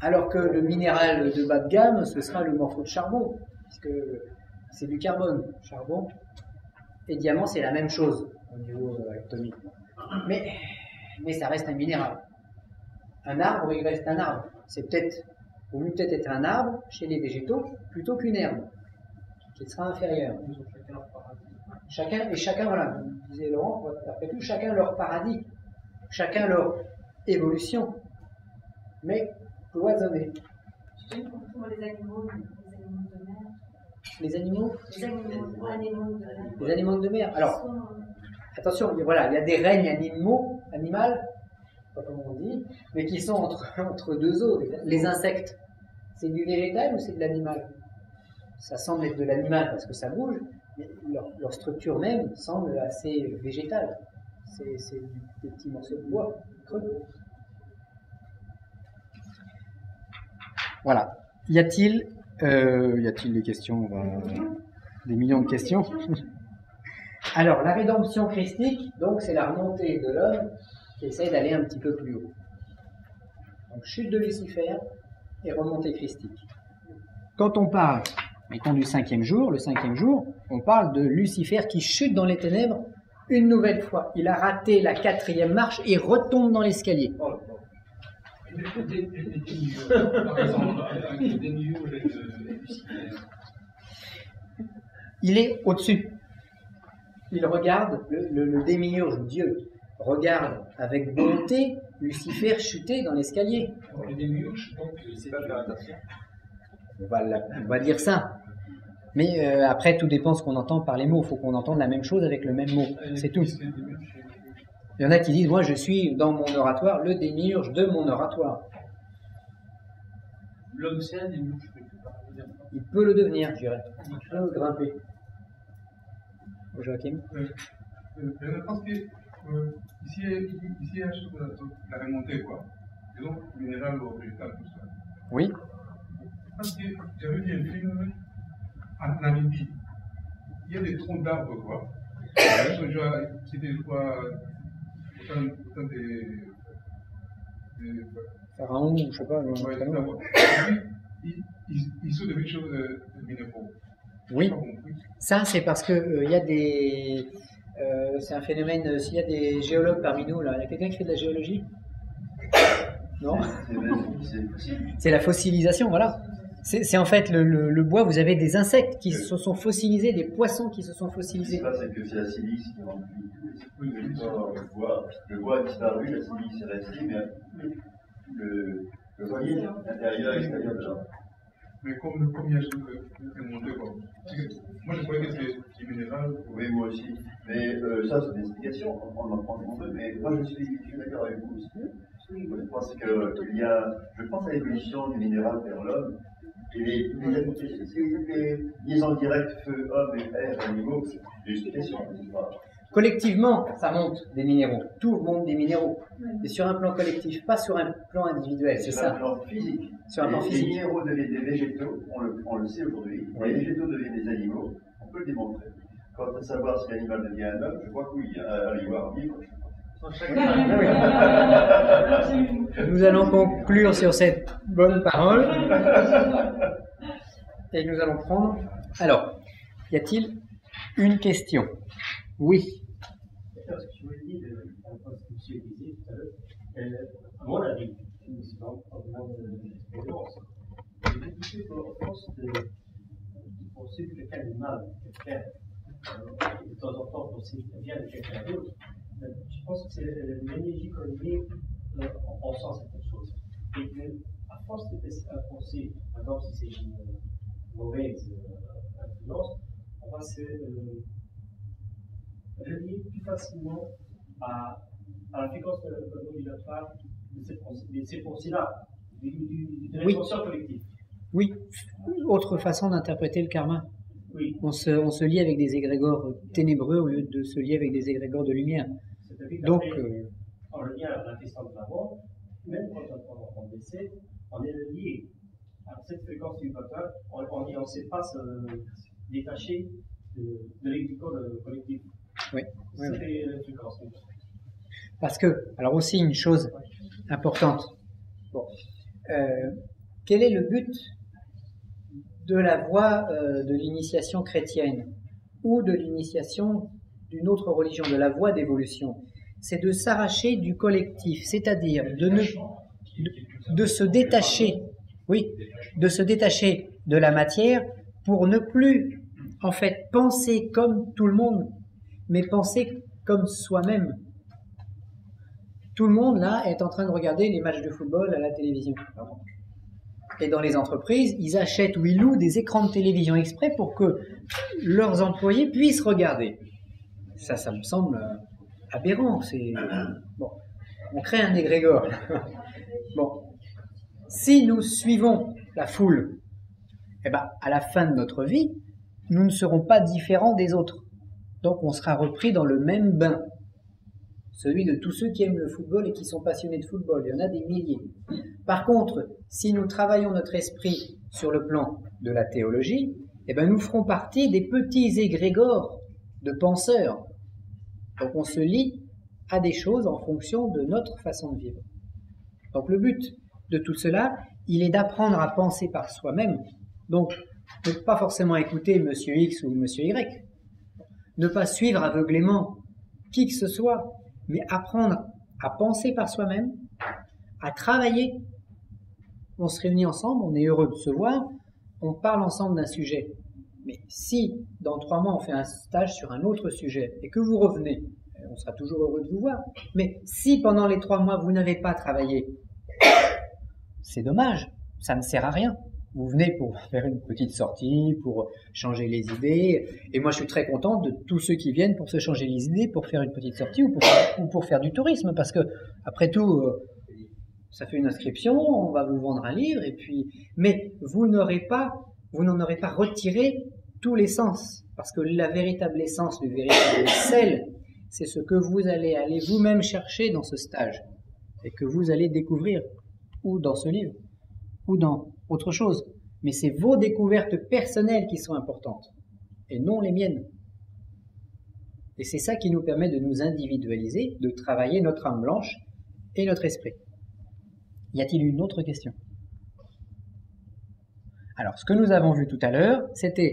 alors que le minéral de bas de gamme, ce sera le morceau de charbon, puisque c'est du carbone. Charbon et diamant, c'est la même chose au niveau atomique. Mais ça reste un minéral. Un arbre, il reste un arbre. Vaut mieux peut-être être un arbre chez les végétaux plutôt qu'une herbe, qui sera inférieure. Chacun, voilà, vous disait Laurent, après tout, chacun leur paradis, chacun leur évolution, mais cloisonné. Je ne comprends pas les animaux de mer. Les animaux Les animaux de mer. Les animaux de mer. Alors, attention, voilà, il y a des règnes animaux, pas comme on dit, mais qui sont entre deux eaux. Les insectes, c'est du végétal ou c'est de l'animal? Ça semble être de l'animal parce que ça bouge, mais leur structure même semble assez végétale. C'est des petits morceaux de bois creux. Voilà. Y a-t-il des questions? Des millions de questions. Alors, la rédemption christique, donc, c'est la remontée de l'homme qui essaie d'aller un petit peu plus haut. Donc, chute de Lucifer et remontée christique. Quand on parle, mettons du 5e jour, le 5e jour, on parle de Lucifer qui chute dans les ténèbres une nouvelle fois. Il a raté la 4e marche et retombe dans l'escalier. Des démiurges, par exemple, avec le démiurge et le Lucifer. Il est au-dessus. Il regarde, le démiurge, Dieu, regarde avec bonté Lucifer chuter dans l'escalier. Le démiurge, donc, c'est pas faire attention. On va dire ça. Mais après, tout dépend de ce qu'on entend par les mots. Il faut qu'on entende la même chose avec le même mot. C'est tout. Il y en a qui disent, moi je suis dans mon oratoire le démiurge de mon oratoire. L'homme c'est un démiurge. Il peut le devenir, je dirais. Il peut grimper. Joachim? Je pense que ici, il y a la remontée, quoi. Disons, minéral ou végétal, tout ça. Oui. Parce que j'avais vu un film en Namibie. Il y a des troncs d'arbres, quoi. C'était, je crois, autant des Pharaon, je sais pas. Ouais, d'abord. Ils sont devenus choses minéraux. Oui. Ça, c'est parce que il y a des. C'est un phénomène. S'il y a des géologues parmi nous, là, il y a quelqu'un qui fait de la géologie? Non. C'est la fossilisation, voilà. C'est en fait le bois, vous avez des insectes qui se sont fossilisés, des poissons qui se sont fossilisés. Ce qui se passe, c'est que c'est la silice qui remplit tout le bois. Le bois a disparu, la silice est restée, mais le voilier intérieur et extérieur de l'arbre. Mais comme il y a chose remontée, quoi. Moi, je croyais que c'était du minéral. Oui, moi aussi. Mais ça, c'est une explication, on en prend comme on veut, mais moi, je suis d'accord avec vous aussi. Je pense je pense à l'évolution du minéral vers l'homme. Et les liaisons directes feu, homme et air, animaux, c'est une explication. Collectivement, ça monte des minéraux. Tout monte des minéraux. Et sur un plan collectif, pas sur un plan individuel, c'est ça. Sur un plan physique. Sur un plan physique. Les minéraux deviennent des végétaux, on le sait aujourd'hui. Oui. Les végétaux deviennent des animaux, on peut le démontrer. Quant à savoir si l'animal devient un homme, je crois que oui, allez voir, vivre. Nous allons conclure sur cette bonne parole. Et nous allons prendre. Alors, y a-t-il une question? Oui. Ce que je voulais dire, par rapport à ce que monsieur disait tout à l'heure, à mon avis, c'est vraiment de l'expérience. J'ai touché pour force de penser que quelqu'un est mal, quelqu'un, de temps en temps, penser bien de quelqu'un d'autre. Je pense que c'est l'énergie qu'on met en pensant certaines choses. Et que, à force de penser, par exemple, si c'est une mauvaise influence, on va se relier plus facilement à la fréquence modulatoire de ces pensées-là, de l'inconscient collectif. Oui. Autre façon d'interpréter le karma. Oui. On se lie avec des égrégores ténébreux au lieu de se lier avec des égrégores de lumière. Donc, en lien à la question de l'avant, même quand on décède, on est lié à cette fréquence vibratoire, on ne sait pas se détacher de l'égrégore collectif. Oui. C'est la fréquence. Parce que, alors aussi une chose importante. Bon. Quel est le but de la voie de l'initiation chrétienne ou de l'initiation d'une autre religion, de la voie d'évolution? C'est de s'arracher du collectif, c'est-à-dire de se détacher, oui, de se détacher de la matière pour ne plus, en fait, penser comme tout le monde, mais penser comme soi-même. Tout le monde, là, est en train de regarder les matchs de football à la télévision. Et dans les entreprises, ils achètent ou ils louent des écrans de télévision exprès pour que leurs employés puissent regarder. Ça me semble aberrant. Bon, on crée un égrégore. Bon, si nous suivons la foule, eh ben, à la fin de notre vie, nous ne serons pas différents des autres. Donc, on sera repris dans le même bain. Celui de tous ceux qui aiment le football et qui sont passionnés de football. Il y en a des milliers. Par contre, si nous travaillons notre esprit sur le plan de la théologie, eh ben, nous ferons partie des petits égrégores de penseurs. Donc on se lie à des choses en fonction de notre façon de vivre. Donc le but de tout cela, il est d'apprendre à penser par soi-même. Donc ne pas forcément écouter Monsieur X ou Monsieur Y. Ne pas suivre aveuglément qui que ce soit, mais apprendre à penser par soi-même, à travailler. On se réunit ensemble, on est heureux de se voir, on parle ensemble d'un sujet. Mais si, dans 3 mois, on fait un stage sur un autre sujet et que vous revenez, on sera toujours heureux de vous voir. Mais si, pendant les 3 mois, vous n'avez pas travaillé, c'est dommage, ça ne sert à rien. Vous venez pour faire une petite sortie, pour changer les idées. Et moi, je suis très contente de tous ceux qui viennent pour se changer les idées, pour faire une petite sortie ou pour faire du tourisme. Parce que, après tout, ça fait une inscription, on va vous vendre un livre, et puis, mais vous n'en aurez pas retiré tous les sens. Parce que la véritable essence, le véritable sel, c'est ce que vous allez vous-même chercher dans ce stage. Et que vous allez découvrir, ou dans ce livre, ou dans autre chose. Mais c'est vos découvertes personnelles qui sont importantes, et non les miennes. Et c'est ça qui nous permet de nous individualiser, de travailler notre âme blanche et notre esprit. Y a-t-il une autre question? Alors, ce que nous avons vu tout à l'heure, c'était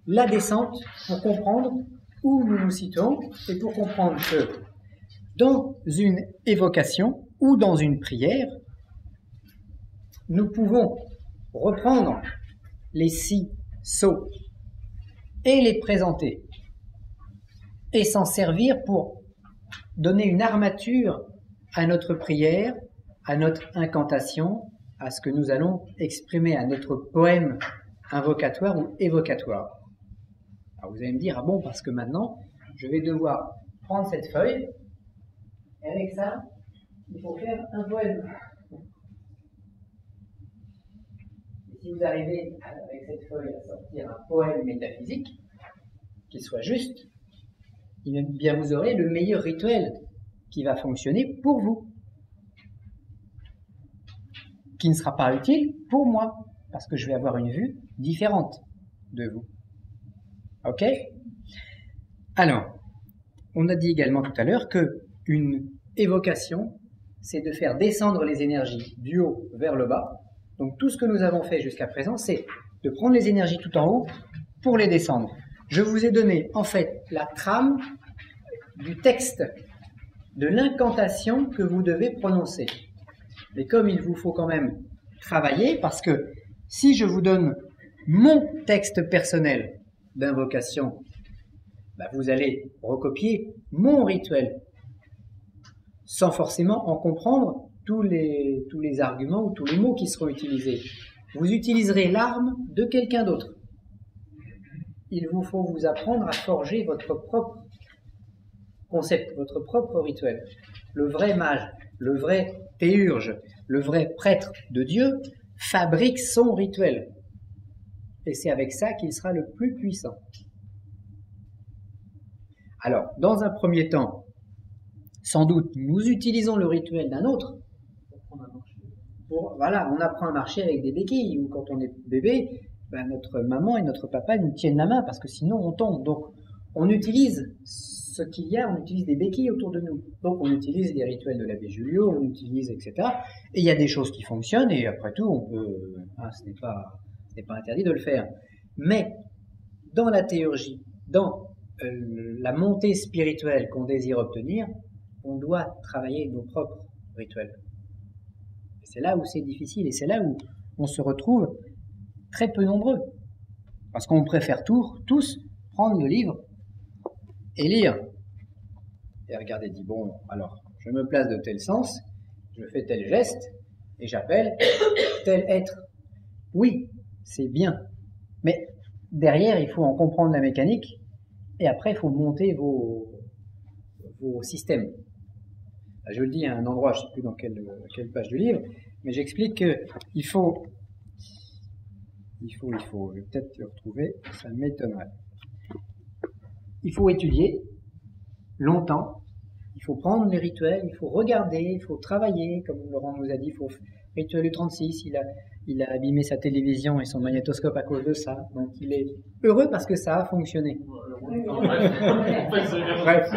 la descente pour comprendre où nous nous situons et pour comprendre que dans une évocation ou dans une prière, nous pouvons reprendre les 6 sceaux et les présenter et s'en servir pour donner une armature à notre prière, à notre incantation, à ce que nous allons exprimer, à notre poème invocatoire ou évocatoire. Alors vous allez me dire, ah bon, parce que maintenant, je vais devoir prendre cette feuille, et avec ça, il faut faire un poème. Et si vous arrivez avec cette feuille à sortir un poème métaphysique, qu'il soit juste, eh bien vous aurez le meilleur rituel qui va fonctionner pour vous, qui ne sera pas utile pour moi, parce que je vais avoir une vue différente de vous. Ok? Alors, on a dit également tout à l'heure que une évocation, c'est de faire descendre les énergies du haut vers le bas. Donc tout ce que nous avons fait jusqu'à présent, c'est de prendre les énergies tout en haut pour les descendre. Je vous ai donné en fait la trame du texte, de l'incantation que vous devez prononcer. Mais comme il vous faut quand même travailler, parce que si je vous donne mon texte personnel d'invocation, vous allez recopier mon rituel, sans forcément en comprendre tous les arguments ou tous les mots qui seront utilisés. Vous utiliserez l'arme de quelqu'un d'autre. Il vous faut vous apprendre à forger votre propre concept, votre propre rituel. Le vrai mage, le vrai théurge, le vrai prêtre de Dieu fabrique son rituel. Et c'est avec ça qu'il sera le plus puissant. Alors, dans un premier temps, sans doute, nous utilisons le rituel d'un autre. Voilà, on apprend à marcher avec des béquilles, ou quand on est bébé, notre maman et notre papa nous tiennent la main, parce que sinon on tombe. Donc, on utilise ce qu'il y a, on utilise des béquilles autour de nous. Donc, on utilise les rituels de l'abbé Julio, on utilise, etc. Et il y a des choses qui fonctionnent, et après tout, on peut... ce n'est pas interdit de le faire. Mais, dans la théurgie, dans la montée spirituelle qu'on désire obtenir, on doit travailler nos propres rituels. Et c'est là où c'est difficile, et c'est là où on se retrouve très peu nombreux. Parce qu'on préfère tous prendre le livre et lire. Et regarder, dit, bon, alors, je me place de tel sens, je fais tel geste, et j'appelle tel être. Oui, c'est bien. Mais derrière, il faut en comprendre la mécanique, et après, il faut monter vos systèmes. Je le dis à un endroit, je ne sais plus dans quelle page du livre, mais j'explique qu'il faut, je vais peut-être le retrouver, ça m'étonnerait. Il faut étudier longtemps, il faut prendre les rituels, il faut regarder, il faut travailler, comme Laurent nous a dit, il faut rituel du 36, il a abîmé sa télévision et son magnétoscope à cause de ça, donc il est heureux parce que ça a fonctionné. Bref.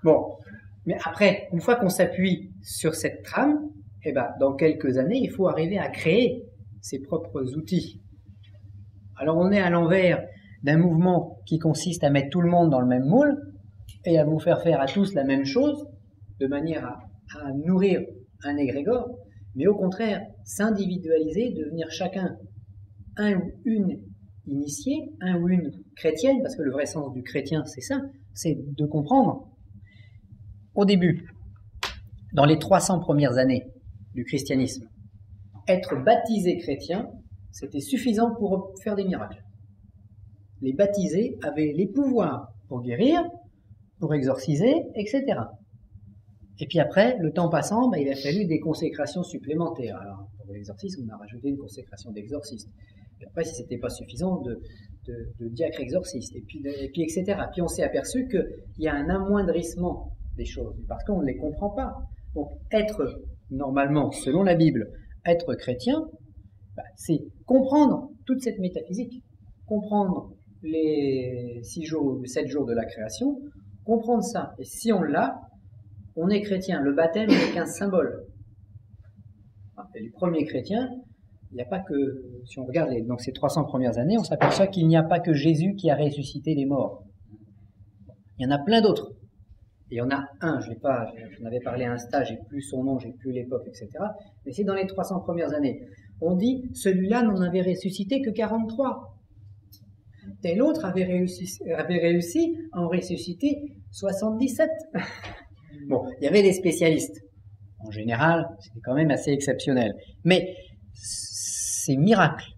Bon, mais après, une fois qu'on s'appuie sur cette trame, dans quelques années, il faut arriver à créer ses propres outils. Alors on est à l'envers d'un mouvement qui consiste à mettre tout le monde dans le même moule et à vous faire faire à tous la même chose, de manière à nourrir un égrégore, mais au contraire, s'individualiser, devenir chacun un ou une initié, un ou une chrétienne, parce que le vrai sens du chrétien, c'est ça, c'est de comprendre. Au début, dans les 300 premières années du christianisme, être baptisé chrétien, c'était suffisant pour faire des miracles. Les baptisés avaient les pouvoirs pour guérir, pour exorciser, etc. Et puis après, le temps passant, il a fallu des consécrations supplémentaires. Alors, pour l'exorcisme, on a rajouté une consécration d'exorciste. Et après, si c'était pas suffisant, de diacre exorciste, et puis etc. Puis on s'est aperçu qu'il y a un amoindrissement des choses, parce qu'on ne les comprend pas. Donc, être, normalement, selon la Bible, être chrétien, c'est comprendre toute cette métaphysique, comprendre les 6 jours, 7 jours de la création, comprendre ça. Et si on l'a, on est chrétien. Le baptême n'est qu'un symbole. Et les premiers chrétiens, il n'y a pas que, si on regarde donc ces 300 premières années, on s'aperçoit qu'il n'y a pas que Jésus qui a ressuscité les morts. Il y en a plein d'autres. Et il y en a un, j'en avais parlé à un stage, j'ai plus son nom, j'ai plus l'époque, etc. Mais c'est dans les 300 premières années. On dit, celui-là n'en avait ressuscité que 43. Tel autre avait réussi à en ressusciter 77. Bon, il y avait des spécialistes. En général, c'était quand même assez exceptionnel. Mais ces miracles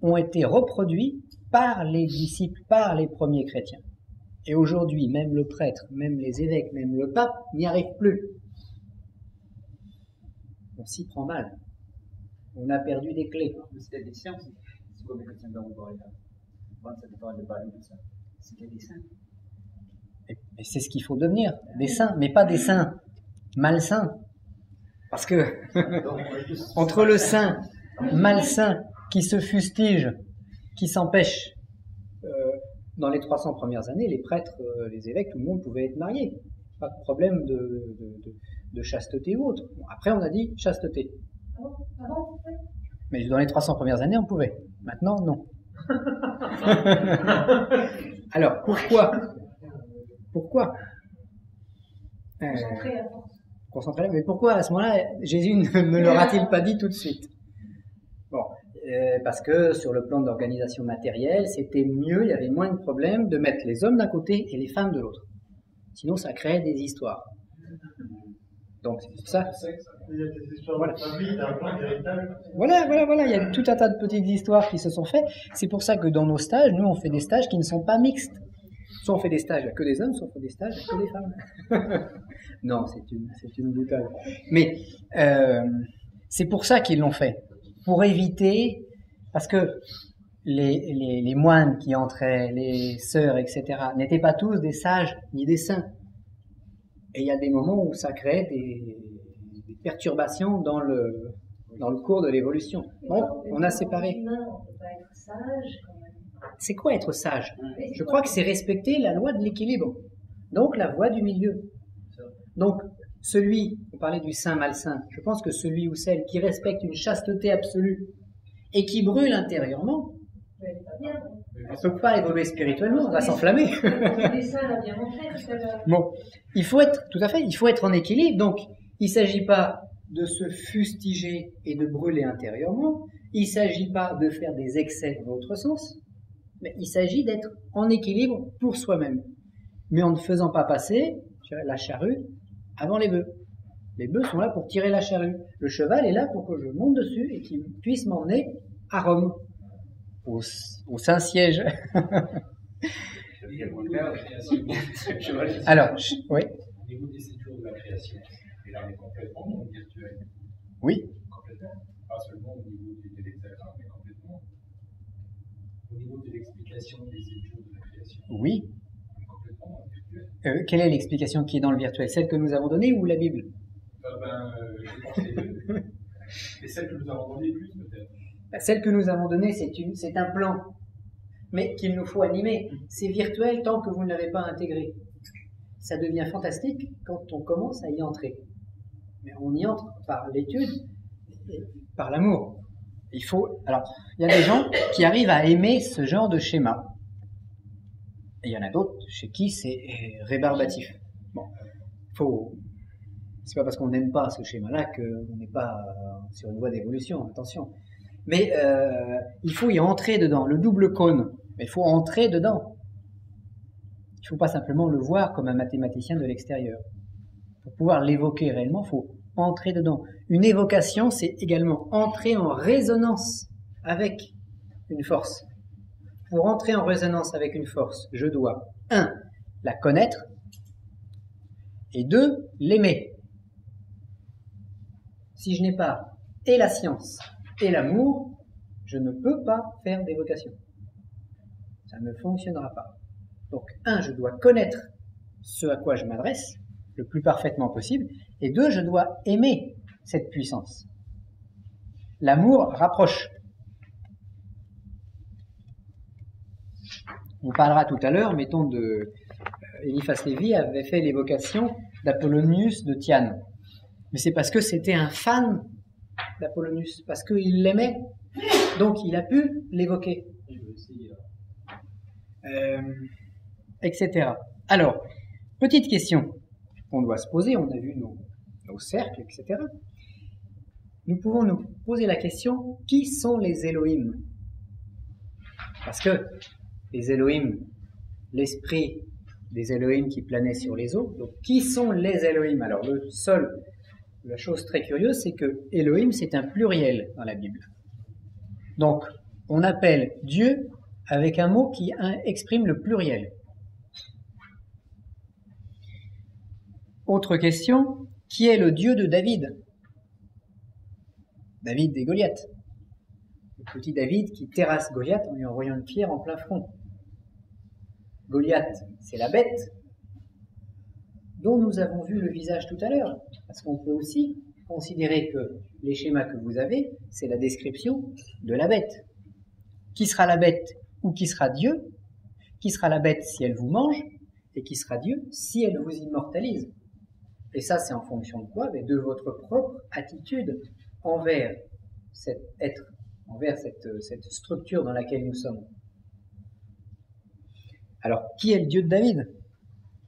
ont été reproduits par les disciples, par les premiers chrétiens. Et aujourd'hui, même le prêtre, même les évêques, même le pape n'y arrive plus. On s'y prend mal. On a perdu des clés. C'était des sciences. C'est comme les chrétiens de c'était des saints. Et c'est ce qu'il faut devenir, des saints, mais pas des saints malsains. Parce que entre le saint malsain qui se fustige, qui s'empêche, dans les 300 premières années, les prêtres, les évêques, tout le monde pouvait être marié. Pas de problème de chasteté ou autre. Bon, après, on a dit chasteté. Mais dans les 300 premières années, on pouvait. Maintenant, non. Alors, pourquoi concentrer, mais pourquoi à ce moment-là, Jésus ne leur a-t-il pas dit tout de suite? Bon, parce que sur le plan d'organisation matérielle, c'était mieux, il y avait moins de problèmes de mettre les hommes d'un côté et les femmes de l'autre. Sinon, ça créait des histoires. Donc, c'est ça. Il y a des histoires de famille, d'un plan véritable. Voilà, il y a tout un tas de petites histoires qui se sont faites. C'est pour ça que dans nos stages, nous, on fait des stages qui ne sont pas mixtes. Soit on fait des stages à que des hommes, soit on fait des stages à que des femmes. Non, c'est une boutade. Mais c'est pour ça qu'ils l'ont fait. Pour éviter, parce que les moines qui entraient, les sœurs, etc., n'étaient pas tous des sages ni des saints. Et il y a des moments où ça crée des perturbations dans le cours de l'évolution. Donc, on a séparé. C'est quoi être sage? Je crois que c'est respecter la loi de l'équilibre. Donc, la voie du milieu. Donc, on parlait du saint malsain, je pense que celui ou celle qui respecte une chasteté absolue et qui brûle intérieurement, on ne peut pas évoluer spirituellement, on va s'enflammer. Bon, il faut être en équilibre. Donc, il ne s'agit pas de se fustiger et de brûler intérieurement, il ne s'agit pas de faire des excès dans l'autre sens, mais il s'agit d'être en équilibre pour soi-même, mais en ne faisant pas passer la charrue avant les bœufs. Les bœufs sont là pour tirer la charrue. Le cheval est là pour que je monte dessus et qu'il puisse m'emmener à Rome, au Saint-Siège. Alors, oui. Au niveau des 7 jours de la création, et là on est complètement dans le virtuel. Oui. Complètement. Pas seulement au niveau de l'hexagramme, mais complètement. Au niveau de l'explication des 7 jours de la création. Oui. On est complètement dans le virtuel. Quelle est l'explication qui est dans le virtuel? Celle que nous avons donnée ou la Bible? Je pense les deux. Et celle que nous avons donnée plus peut-être. Celle que nous avons donnée, c'est un plan, mais qu'il nous faut animer. C'est virtuel tant que vous ne l'avez pas intégré. Ça devient fantastique quand on commence à y entrer. Mais on y entre par l'étude et par l'amour. Alors, il y a des gens qui arrivent à aimer ce genre de schéma. Et il y en a d'autres chez qui c'est rébarbatif. Bon, C'est pas parce qu'on n'aime pas ce schéma-là qu'on n'est pas sur une voie d'évolution, attention. Mais il faut y entrer dedans. Le double cône, il faut entrer dedans. Il ne faut pas simplement le voir comme un mathématicien de l'extérieur. Pour pouvoir l'évoquer réellement, il faut entrer dedans. Une évocation, c'est également entrer en résonance avec une force. Pour entrer en résonance avec une force, je dois 1. La connaître et 2. L'aimer. Si je n'ai pas et la science et l'amour, je ne peux pas faire d'évocation. Ça ne fonctionnera pas. Donc 1. Je dois connaître ce à quoi je m'adresse le plus parfaitement possible et 2. Je dois aimer cette puissance. L'amour rapproche. On parlera tout à l'heure, mettons, Eliphas Lévi avait fait l'évocation d'Apollonius de Tyane. Mais c'est parce que c'était un fan d'Apollonius, parce qu'il l'aimait, donc il a pu l'évoquer, etc. Alors, petite question qu'on doit se poser, on a vu nos cercles, etc. Nous pouvons nous poser la question, qui sont les Elohim? Parce que les Elohim, l'esprit des Elohim qui planait sur les eaux. Donc, qui sont les Elohim? Alors, la chose très curieuse, c'est que Elohim, c'est un pluriel dans la Bible. Donc, on appelle Dieu avec un mot qui exprime le pluriel. Autre question, qui est le Dieu de David? David et Goliath. Le petit David qui terrasse Goliath en lui envoyant une pierre en plein front. Goliath, c'est la bête dont nous avons vu le visage tout à l'heure. Parce qu'on peut aussi considérer que les schémas que vous avez, c'est la description de la bête. Qui sera la bête ou qui sera Dieu? Qui sera la bête si elle vous mange? Et qui sera Dieu si elle vous immortalise? Et ça, c'est en fonction de quoi? De votre propre attitude envers cet être, envers cette structure dans laquelle nous sommes. Alors, qui est le Dieu de David?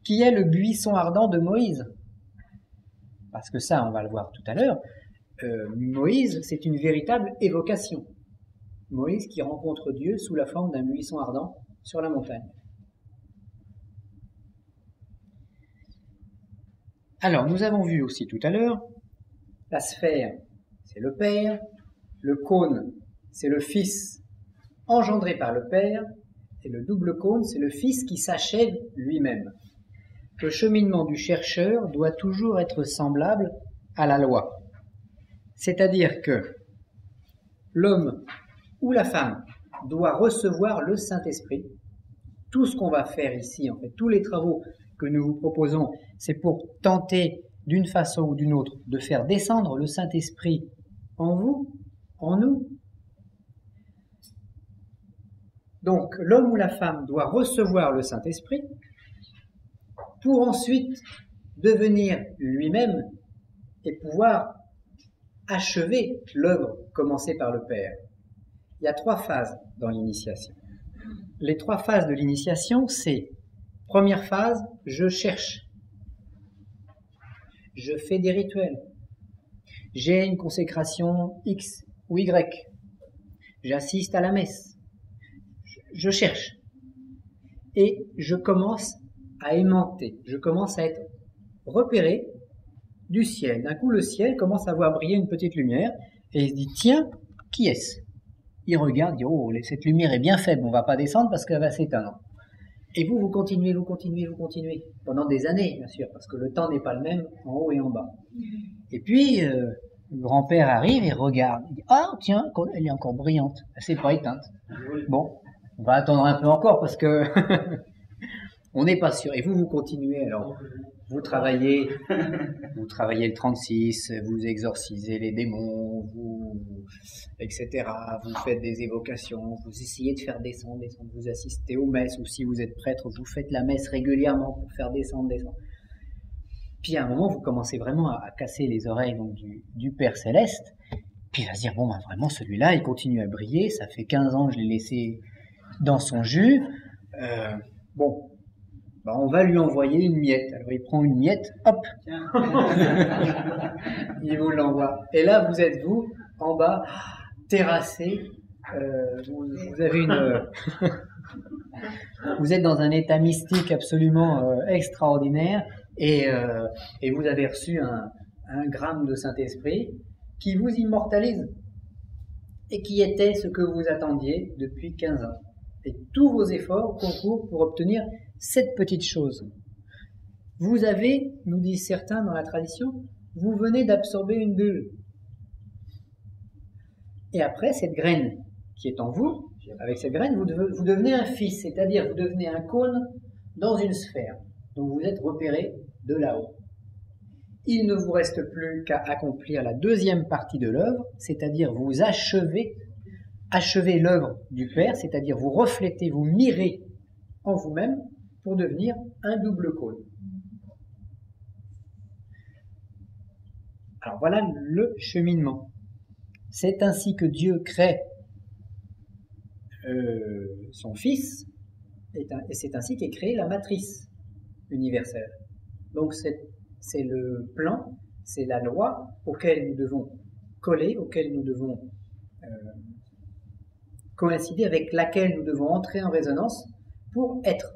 Qui est le buisson ardent de Moïse? Parce que ça, on va le voir tout à l'heure, Moïse, c'est une véritable évocation. Moïse qui rencontre Dieu sous la forme d'un buisson ardent sur la montagne. Alors, nous avons vu aussi tout à l'heure, la sphère, c'est le Père, le cône, c'est le Fils engendré par le Père, et le double cône, c'est le Fils qui s'achève lui-même. Le cheminement du chercheur doit toujours être semblable à la loi. C'est-à-dire que l'homme ou la femme doit recevoir le Saint-Esprit. Tout ce qu'on va faire ici, en fait, tous les travaux que nous vous proposons, c'est pour tenter d'une façon ou d'une autre de faire descendre le Saint-Esprit en vous, en nous. Donc, l'homme ou la femme doit recevoir le Saint-Esprit pour ensuite devenir lui-même et pouvoir achever l'œuvre commencée par le Père. Il y a 3 phases dans l'initiation. Les 3 phases de l'initiation, c'est, première phase, je cherche. Je fais des rituels. J'ai une consécration X ou Y. J'assiste à la messe. Je cherche. Et je commence à aimanter. Je commence à être repéré du ciel. D'un coup, le ciel commence à voir briller une petite lumière et il se dit, tiens, qui est-ce? Il regarde, il dit, oh, cette lumière est bien faible, on ne va pas descendre parce qu'elle va s'éteindre. Et vous continuez, pendant des années, bien sûr, parce que le temps n'est pas le même en haut et en bas. Et puis, le grand-père arrive et regarde. Il dit, ah, tiens, elle est encore brillante, elle s'est pas éteinte. Bon, on va attendre un peu encore parce que on n'est pas sûr. Et vous continuez, alors, vous travaillez le 36, vous exorcisez les démons, etc. Vous faites des évocations, vous essayez de faire descendre, vous assistez aux messes, ou si vous êtes prêtre, vous faites la messe régulièrement pour faire descendre. Puis à un moment, vous commencez vraiment à casser les oreilles donc, du Père Céleste, puis il va se dire, bon, ben, vraiment, celui-là, il continue à briller, ça fait 15 ans que je l'ai laissé dans son jus, bon, Ben, on va lui envoyer une miette. Alors il prend une miette, hop, il vous l'envoie. Et là, vous êtes vous, en bas, terrassé. Vous avez une... vous êtes dans un état mystique absolument extraordinaire et vous avez reçu un gramme de Saint-Esprit qui vous immortalise et qui était ce que vous attendiez depuis 15 ans. Et tous vos efforts concourent pour obtenir cette petite chose. Vous avez, nous disent certains dans la tradition, vous venez d'absorber une bulle. Et après, cette graine qui est en vous, avec cette graine, vous devenez un fils, c'est-à-dire vous devenez un cône dans une sphère. Donc vous êtes repéré de là-haut. Il ne vous reste plus qu'à accomplir la deuxième partie de l'œuvre, c'est-à-dire vous achevez l'œuvre du Père, c'est-à-dire vous reflétez, vous mirez en vous-même pour devenir un double cône. Alors voilà le cheminement. C'est ainsi que Dieu crée son Fils, et c'est ainsi qu'est créée la matrice universelle. Donc c'est le plan, c'est la loi auquel nous devons coller, auquel nous devons coïncider, avec laquelle nous devons entrer en résonance pour être,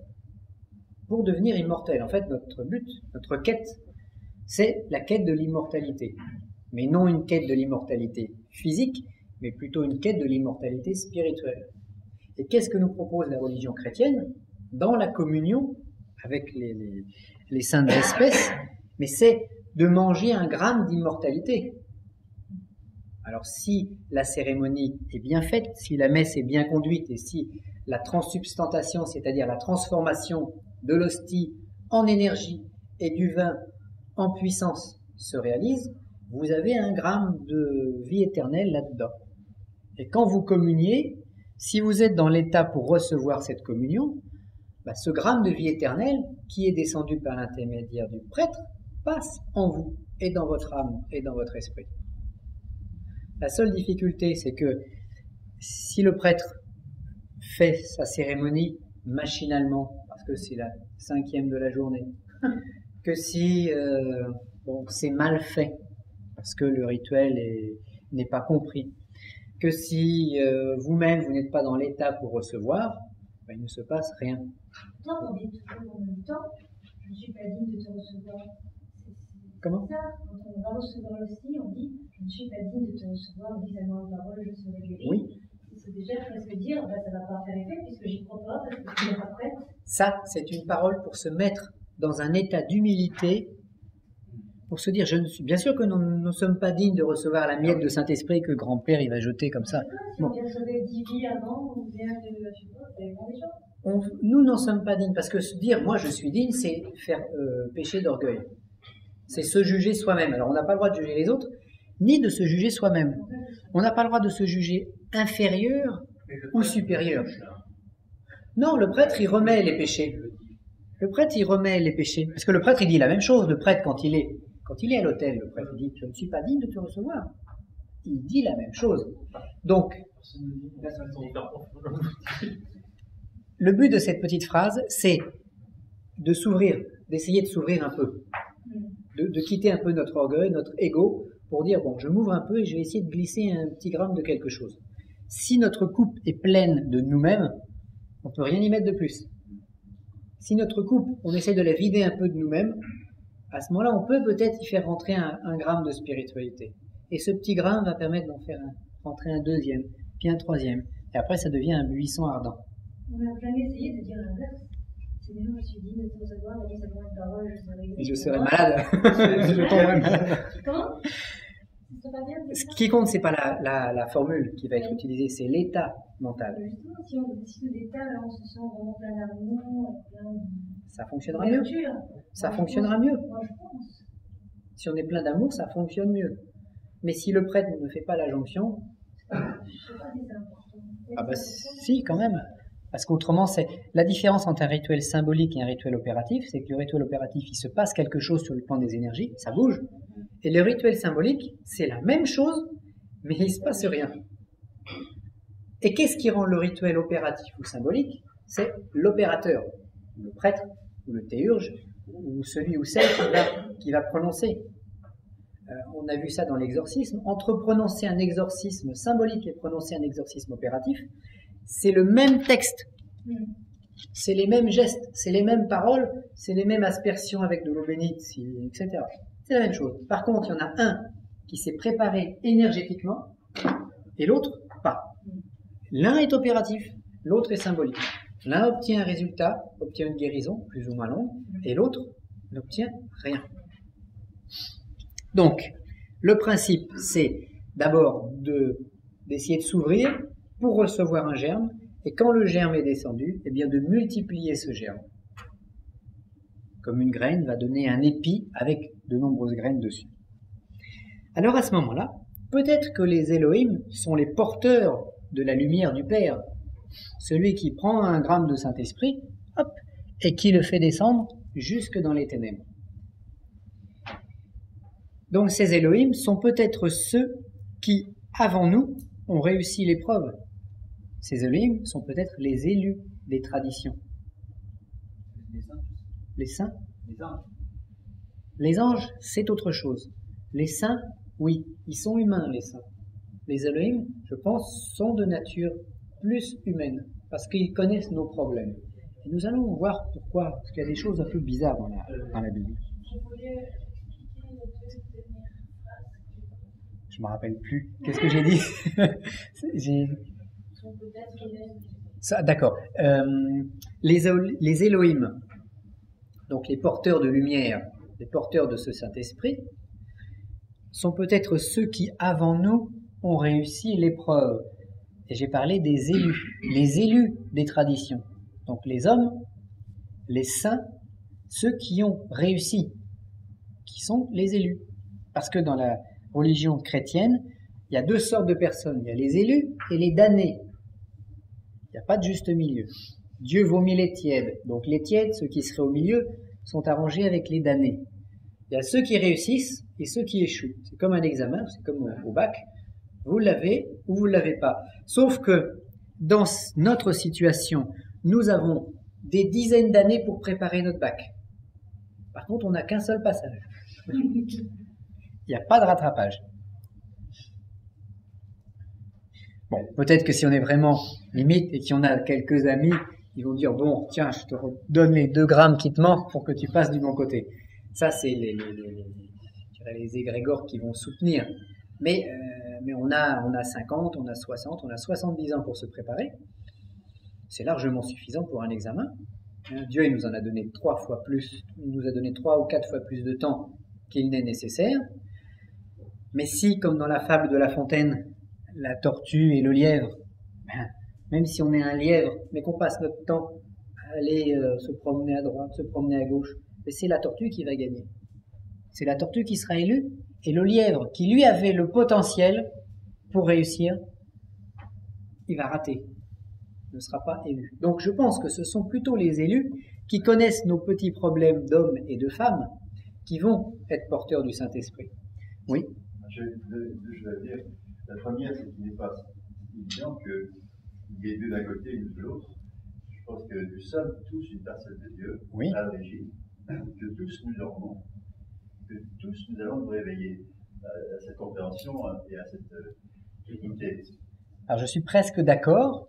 pour devenir immortel. En fait, notre but, notre quête, c'est la quête de l'immortalité. Mais non une quête de l'immortalité physique, mais plutôt une quête de l'immortalité spirituelle. Et qu'est-ce que nous propose la religion chrétienne dans la communion avec les saintes espèces? Mais c'est de manger un gramme d'immortalité. Alors si la cérémonie est bien faite, si la messe est bien conduite et si la transsubstantation, c'est-à-dire la transformation de l'hostie en énergie et du vin en puissance se réalise, vous avez un gramme de vie éternelle là-dedans. Et quand vous communiez, si vous êtes dans l'état pour recevoir cette communion, ce gramme de vie éternelle qui est descendu par l'intermédiaire du prêtre passe en vous et dans votre âme et dans votre esprit. La seule difficulté, c'est que si le prêtre fait sa cérémonie machinalement, parce que c'est la 5e de la journée, que si c'est mal fait, parce que le rituel n'est pas compris, que si vous-même vous n'êtes pas dans l'état pour recevoir, il ne se passe rien. Toi, on dit toujours en même temps, je ne suis pas digne de te recevoir. Comment? Ça, quand on va recevoir l'hostie, on dit, je ne suis pas digne de te recevoir, dis seulement une parole, je serai guéri. Oui. C'est déjà presque dire, ça ne va pas faire effet puisque j'y crois pas, parce que je n'ai pas prête. Ça, c'est une parole pour se mettre dans un état d'humilité, pour se dire, bien sûr que nous ne sommes pas dignes de recevoir la miette de Saint-Esprit que grand-père il va jeter comme ça. Si on vient de sauver 10 vies avant, ou bien de, je sais pas, ça dépend des gens. Nous n'en sommes pas dignes, parce que se dire, moi je suis digne, c'est faire péché d'orgueil. C'est se juger soi-même. Alors on n'a pas le droit de juger les autres, ni de se juger soi-même. On n'a pas le droit de se juger inférieur ou supérieur. Non, le prêtre, il remet les péchés. Le prêtre, il remet les péchés. Parce que le prêtre, il dit la même chose. Le prêtre, quand il est à l'autel, le prêtre, il dit, je ne suis pas digne de te recevoir. Il dit la même chose. Donc, le but de cette petite phrase, c'est de s'ouvrir, d'essayer de s'ouvrir un peu. De quitter un peu notre orgueil, notre ego, pour dire, bon, je m'ouvre un peu et je vais essayer de glisser un petit gramme de quelque chose. Si notre coupe est pleine de nous-mêmes, on ne peut rien y mettre de plus. Si notre coupe, on essaie de la vider un peu de nous-mêmes, à ce moment-là, on peut peut-être y faire rentrer un gramme de spiritualité. Et ce petit gramme va permettre d'en faire rentrer un deuxième, puis un troisième. Et après, ça devient un buisson ardent. On n'a jamais essayé de dire l'inverse. Seigneur, je suis digne de te recevoir, dis seulement une parole, je serai guéri. Et je serai malade. Je tomberai malade. Comment? Ce qui compte, c'est pas la formule qui va être utilisée, c'est l'état mental. Justement, si on décide l'état, là, on se sent vraiment plein d'amour, plein de... Ça fonctionnera mieux. Ça fonctionnera mieux. Moi, je pense. Si on est plein d'amour, ça fonctionne mieux. Mais si le prêtre ne fait pas la jonction... Je sais pas si c'est important. Ah bah si, quand même. Parce qu'autrement, c'est la différence entre un rituel symbolique et un rituel opératif, c'est que le rituel opératif, il se passe quelque chose sur le plan des énergies, ça bouge. Et le rituel symbolique, c'est la même chose, mais il ne se passe rien. Et qu'est-ce qui rend le rituel opératif ou symbolique? C'est l'opérateur, le prêtre, ou le théurge, ou celui ou celle qui va prononcer. On a vu ça dans l'exorcisme. Entre prononcer un exorcisme symbolique et prononcer un exorcisme opératif, c'est le même texte. C'est les mêmes gestes, c'est les mêmes paroles, c'est les mêmes aspersions avec de l'eau bénite, etc. C'est la même chose. Par contre, il y en a un qui s'est préparé énergétiquement et l'autre pas. L'un est opératif, l'autre est symbolique. L'un obtient un résultat, obtient une guérison, plus ou moins longue, et l'autre n'obtient rien. Donc, le principe, c'est d'abord d'essayer de s'ouvrir pour recevoir un germe, et quand le germe est descendu, eh bien de multiplier ce germe. Comme une graine va donner un épi avec de nombreuses graines dessus. Alors à ce moment-là, peut-être que les Elohim sont les porteurs de la lumière du Père. Celui qui prend un gramme de Saint-Esprit, hop, et qui le fait descendre jusque dans les ténèbres. Donc ces Elohim sont peut-être ceux qui, avant nous, ont réussi l'épreuve. Ces Elohim sont peut-être les élus des traditions. Les saints? Les anges. Les anges, c'est autre chose. Les saints, oui, ils sont humains, les saints. Les Elohim, je pense, sont de nature plus humaine, parce qu'ils connaissent nos problèmes. Et nous allons voir pourquoi, parce qu'il y a des choses un peu bizarres dans la Bible. Je me rappelle plus. Qu'est-ce que j'ai dit? D'accord. Les Elohim, donc les porteurs de lumière, les porteurs de ce Saint-Esprit, sont peut-être ceux qui, avant nous, ont réussi l'épreuve. Et j'ai parlé des élus, les élus des traditions. Donc les hommes, les saints, ceux qui ont réussi, qui sont les élus. Parce que dans la religion chrétienne, il y a deux sortes de personnes. Il y a les élus et les damnés. Il n'y a pas de juste milieu. Dieu vomit les tièdes. Donc les tièdes, ceux qui seraient au milieu, sont arrangés avec les damnés. Il y a ceux qui réussissent et ceux qui échouent. C'est comme un examen, c'est comme au bac. Vous l'avez ou vous ne l'avez pas. Sauf que dans notre situation, nous avons des dizaines d'années pour préparer notre bac. Par contre, on n'a qu'un seul passage. Il n'y a pas de rattrapage. Bon, peut-être que si on est vraiment limite et qu'on a quelques amis, ils vont dire, bon, tiens, je te donne les 2 grammes qui te manquent pour que tu passes du bon côté. Ça, c'est les égrégores qui vont soutenir. Mais on a 50, on a 60, on a 70 ans pour se préparer. C'est largement suffisant pour un examen. Dieu, il nous en a donné 3 fois plus. Il nous a donné 3 ou 4 fois plus de temps qu'il n'est nécessaire. Mais si, comme dans la fable de La Fontaine, la tortue et le lièvre, même si on est un lièvre, mais qu'on passe notre temps à aller se promener à droite, se promener à gauche, c'est la tortue qui va gagner. C'est la tortue qui sera élue, et le lièvre, qui lui avait le potentiel pour réussir, il va rater, ne sera pas élu. Donc je pense que ce sont plutôt les élus qui connaissent nos petits problèmes d'hommes et de femmes, qui vont être porteurs du Saint-Esprit. Oui. J'ai deux choses à dire. La première, c'est qu'il n'est pas évident qu'il y ait 2 d'un côté et 2 de l'autre. Je pense que nous sommes tous une parcelle de Dieu, oui, à l'origine, que tous nous dormons, que tous nous allons nous réveiller à cette compréhension et à cette unité. Alors je suis presque d'accord,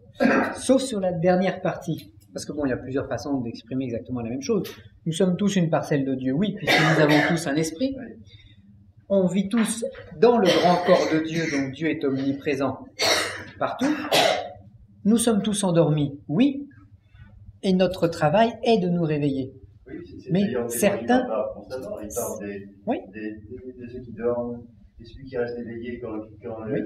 sauf sur la dernière partie. Parce que bon, il y a plusieurs façons d'exprimer exactement la même chose. Nous sommes tous une parcelle de Dieu, oui, puisque nous avons tous un esprit. On vit tous dans le grand corps de Dieu, donc Dieu est omniprésent partout. Nous sommes tous endormis, oui, et notre travail est de nous réveiller. Oui, mais certains... Il parle de ceux qui dorment, de ceux qui restent éveillés quand oui.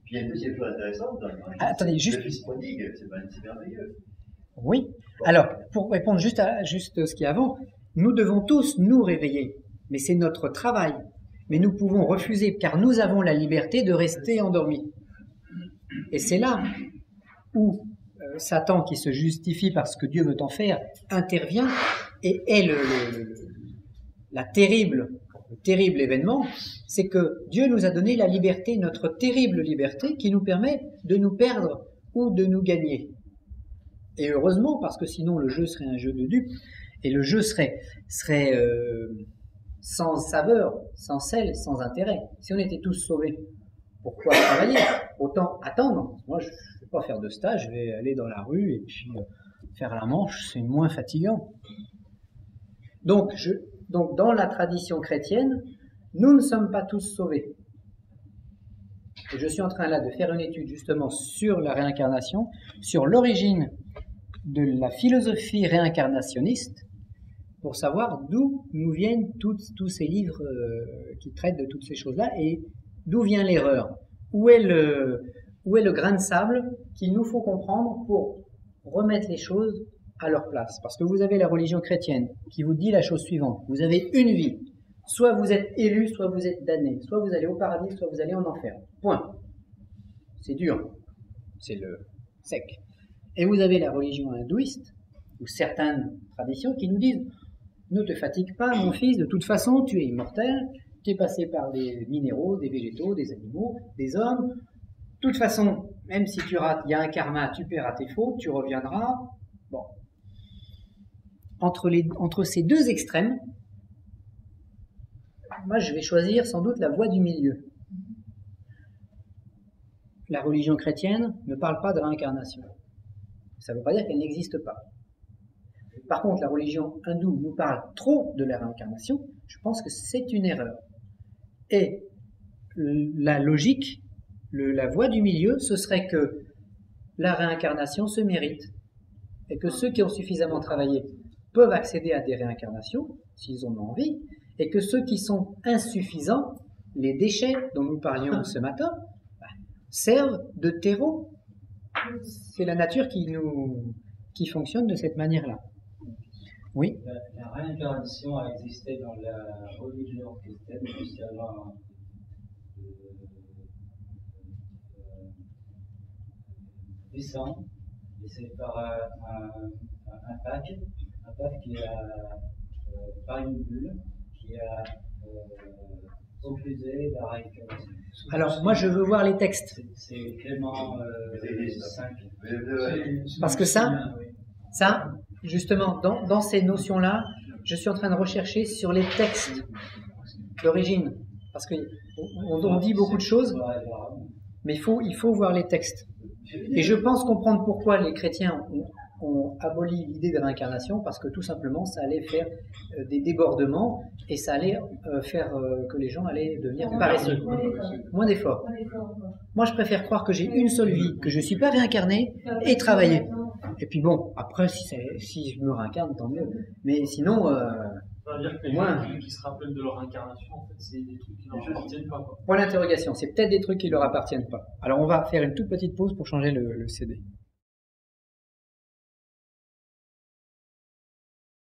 Puis il y a une deuxième chose intéressante dans attendez, juste... le fils prodigue, c'est merveilleux. Oui, alors, pour répondre juste à ce qu'il y a avant, nous devons tous nous réveiller, mais c'est notre travail. Mais nous pouvons refuser, car nous avons la liberté de rester endormis. Et c'est là où Satan, qui se justifie parce que Dieu veut en faire, intervient et est le terrible événement, c'est que Dieu nous a donné la liberté, notre terrible liberté, qui nous permet de nous perdre ou de nous gagner. Et heureusement, parce que sinon le jeu serait un jeu de dupes, et le jeu serait sans saveur, sans sel, sans intérêt. Si on était tous sauvés, pourquoi travailler? Autant attendre. Moi, je ne vais pas faire de stage, je vais aller dans la rue et puis faire la manche, c'est moins fatigant. Donc, dans la tradition chrétienne, nous ne sommes pas tous sauvés. Et je suis en train là de faire une étude justement sur la réincarnation, sur l'origine de la philosophie réincarnationniste, pour savoir d'où nous viennent tous ces livres qui traitent de toutes ces choses-là et d'où vient l'erreur. Où est le grain de sable qu'il nous faut comprendre pour remettre les choses à leur place. Parce que vous avez la religion chrétienne qui vous dit la chose suivante. Vous avez une vie. Soit vous êtes élu, soit vous êtes damné. Soit vous allez au paradis, soit vous allez en enfer. Point. C'est dur. C'est le sec. Et vous avez la religion hindouiste, ou certaines traditions qui nous disent « Ne te fatigue pas, mon fils, de toute façon, tu es immortel, tu es passé par des minéraux, des végétaux, des animaux, des hommes. De toute façon, même si tu rates, il y a un karma, tu paieras tes fautes, tu reviendras. » Bon. Entre ces deux extrêmes, moi je vais choisir sans doute la voie du milieu. La religion chrétienne ne parle pas de réincarnation. Ça ne veut pas dire qu'elle n'existe pas. Par contre, la religion hindoue nous parle trop de la réincarnation. Je pense que c'est une erreur. Et la logique, la voie du milieu, ce serait que la réincarnation se mérite et que ceux qui ont suffisamment travaillé peuvent accéder à des réincarnations, s'ils en ont envie, et que ceux qui sont insuffisants, les déchets dont nous parlions ce matin, servent de terreau. C'est la nature qui fonctionne de cette manière-là. Oui. La réincarnation a existé dans la religion chrétienne jusqu'avant 800, et c'est par un pape qui a, par une bulle, qui a refusé la réincarnation. Alors, moi, je veux voir les textes. C'est Clément 5. Parce que ça, justement, dans ces notions-là, je suis en train de rechercher sur les textes d'origine. Parce qu'on dit beaucoup de choses, mais il faut voir les textes. Et je pense comprendre pourquoi les chrétiens ont aboli l'idée de réincarnation, parce que tout simplement, ça allait faire des débordements et ça allait faire que les gens allaient devenir paresseux. Moins d'efforts. Moi, je préfère croire que j'ai une seule vie, que je ne suis pas réincarné et travailler. Et puis bon, après, si je me réincarne, tant mieux. Mais sinon, ça veut dire que les gens qui se rappellent de leur incarnation, en fait, c'est des trucs qui leur appartiennent pas, quoi. Point d'interrogation, c'est peut-être des trucs qui leur appartiennent pas. Alors on va faire une toute petite pause pour changer le CD.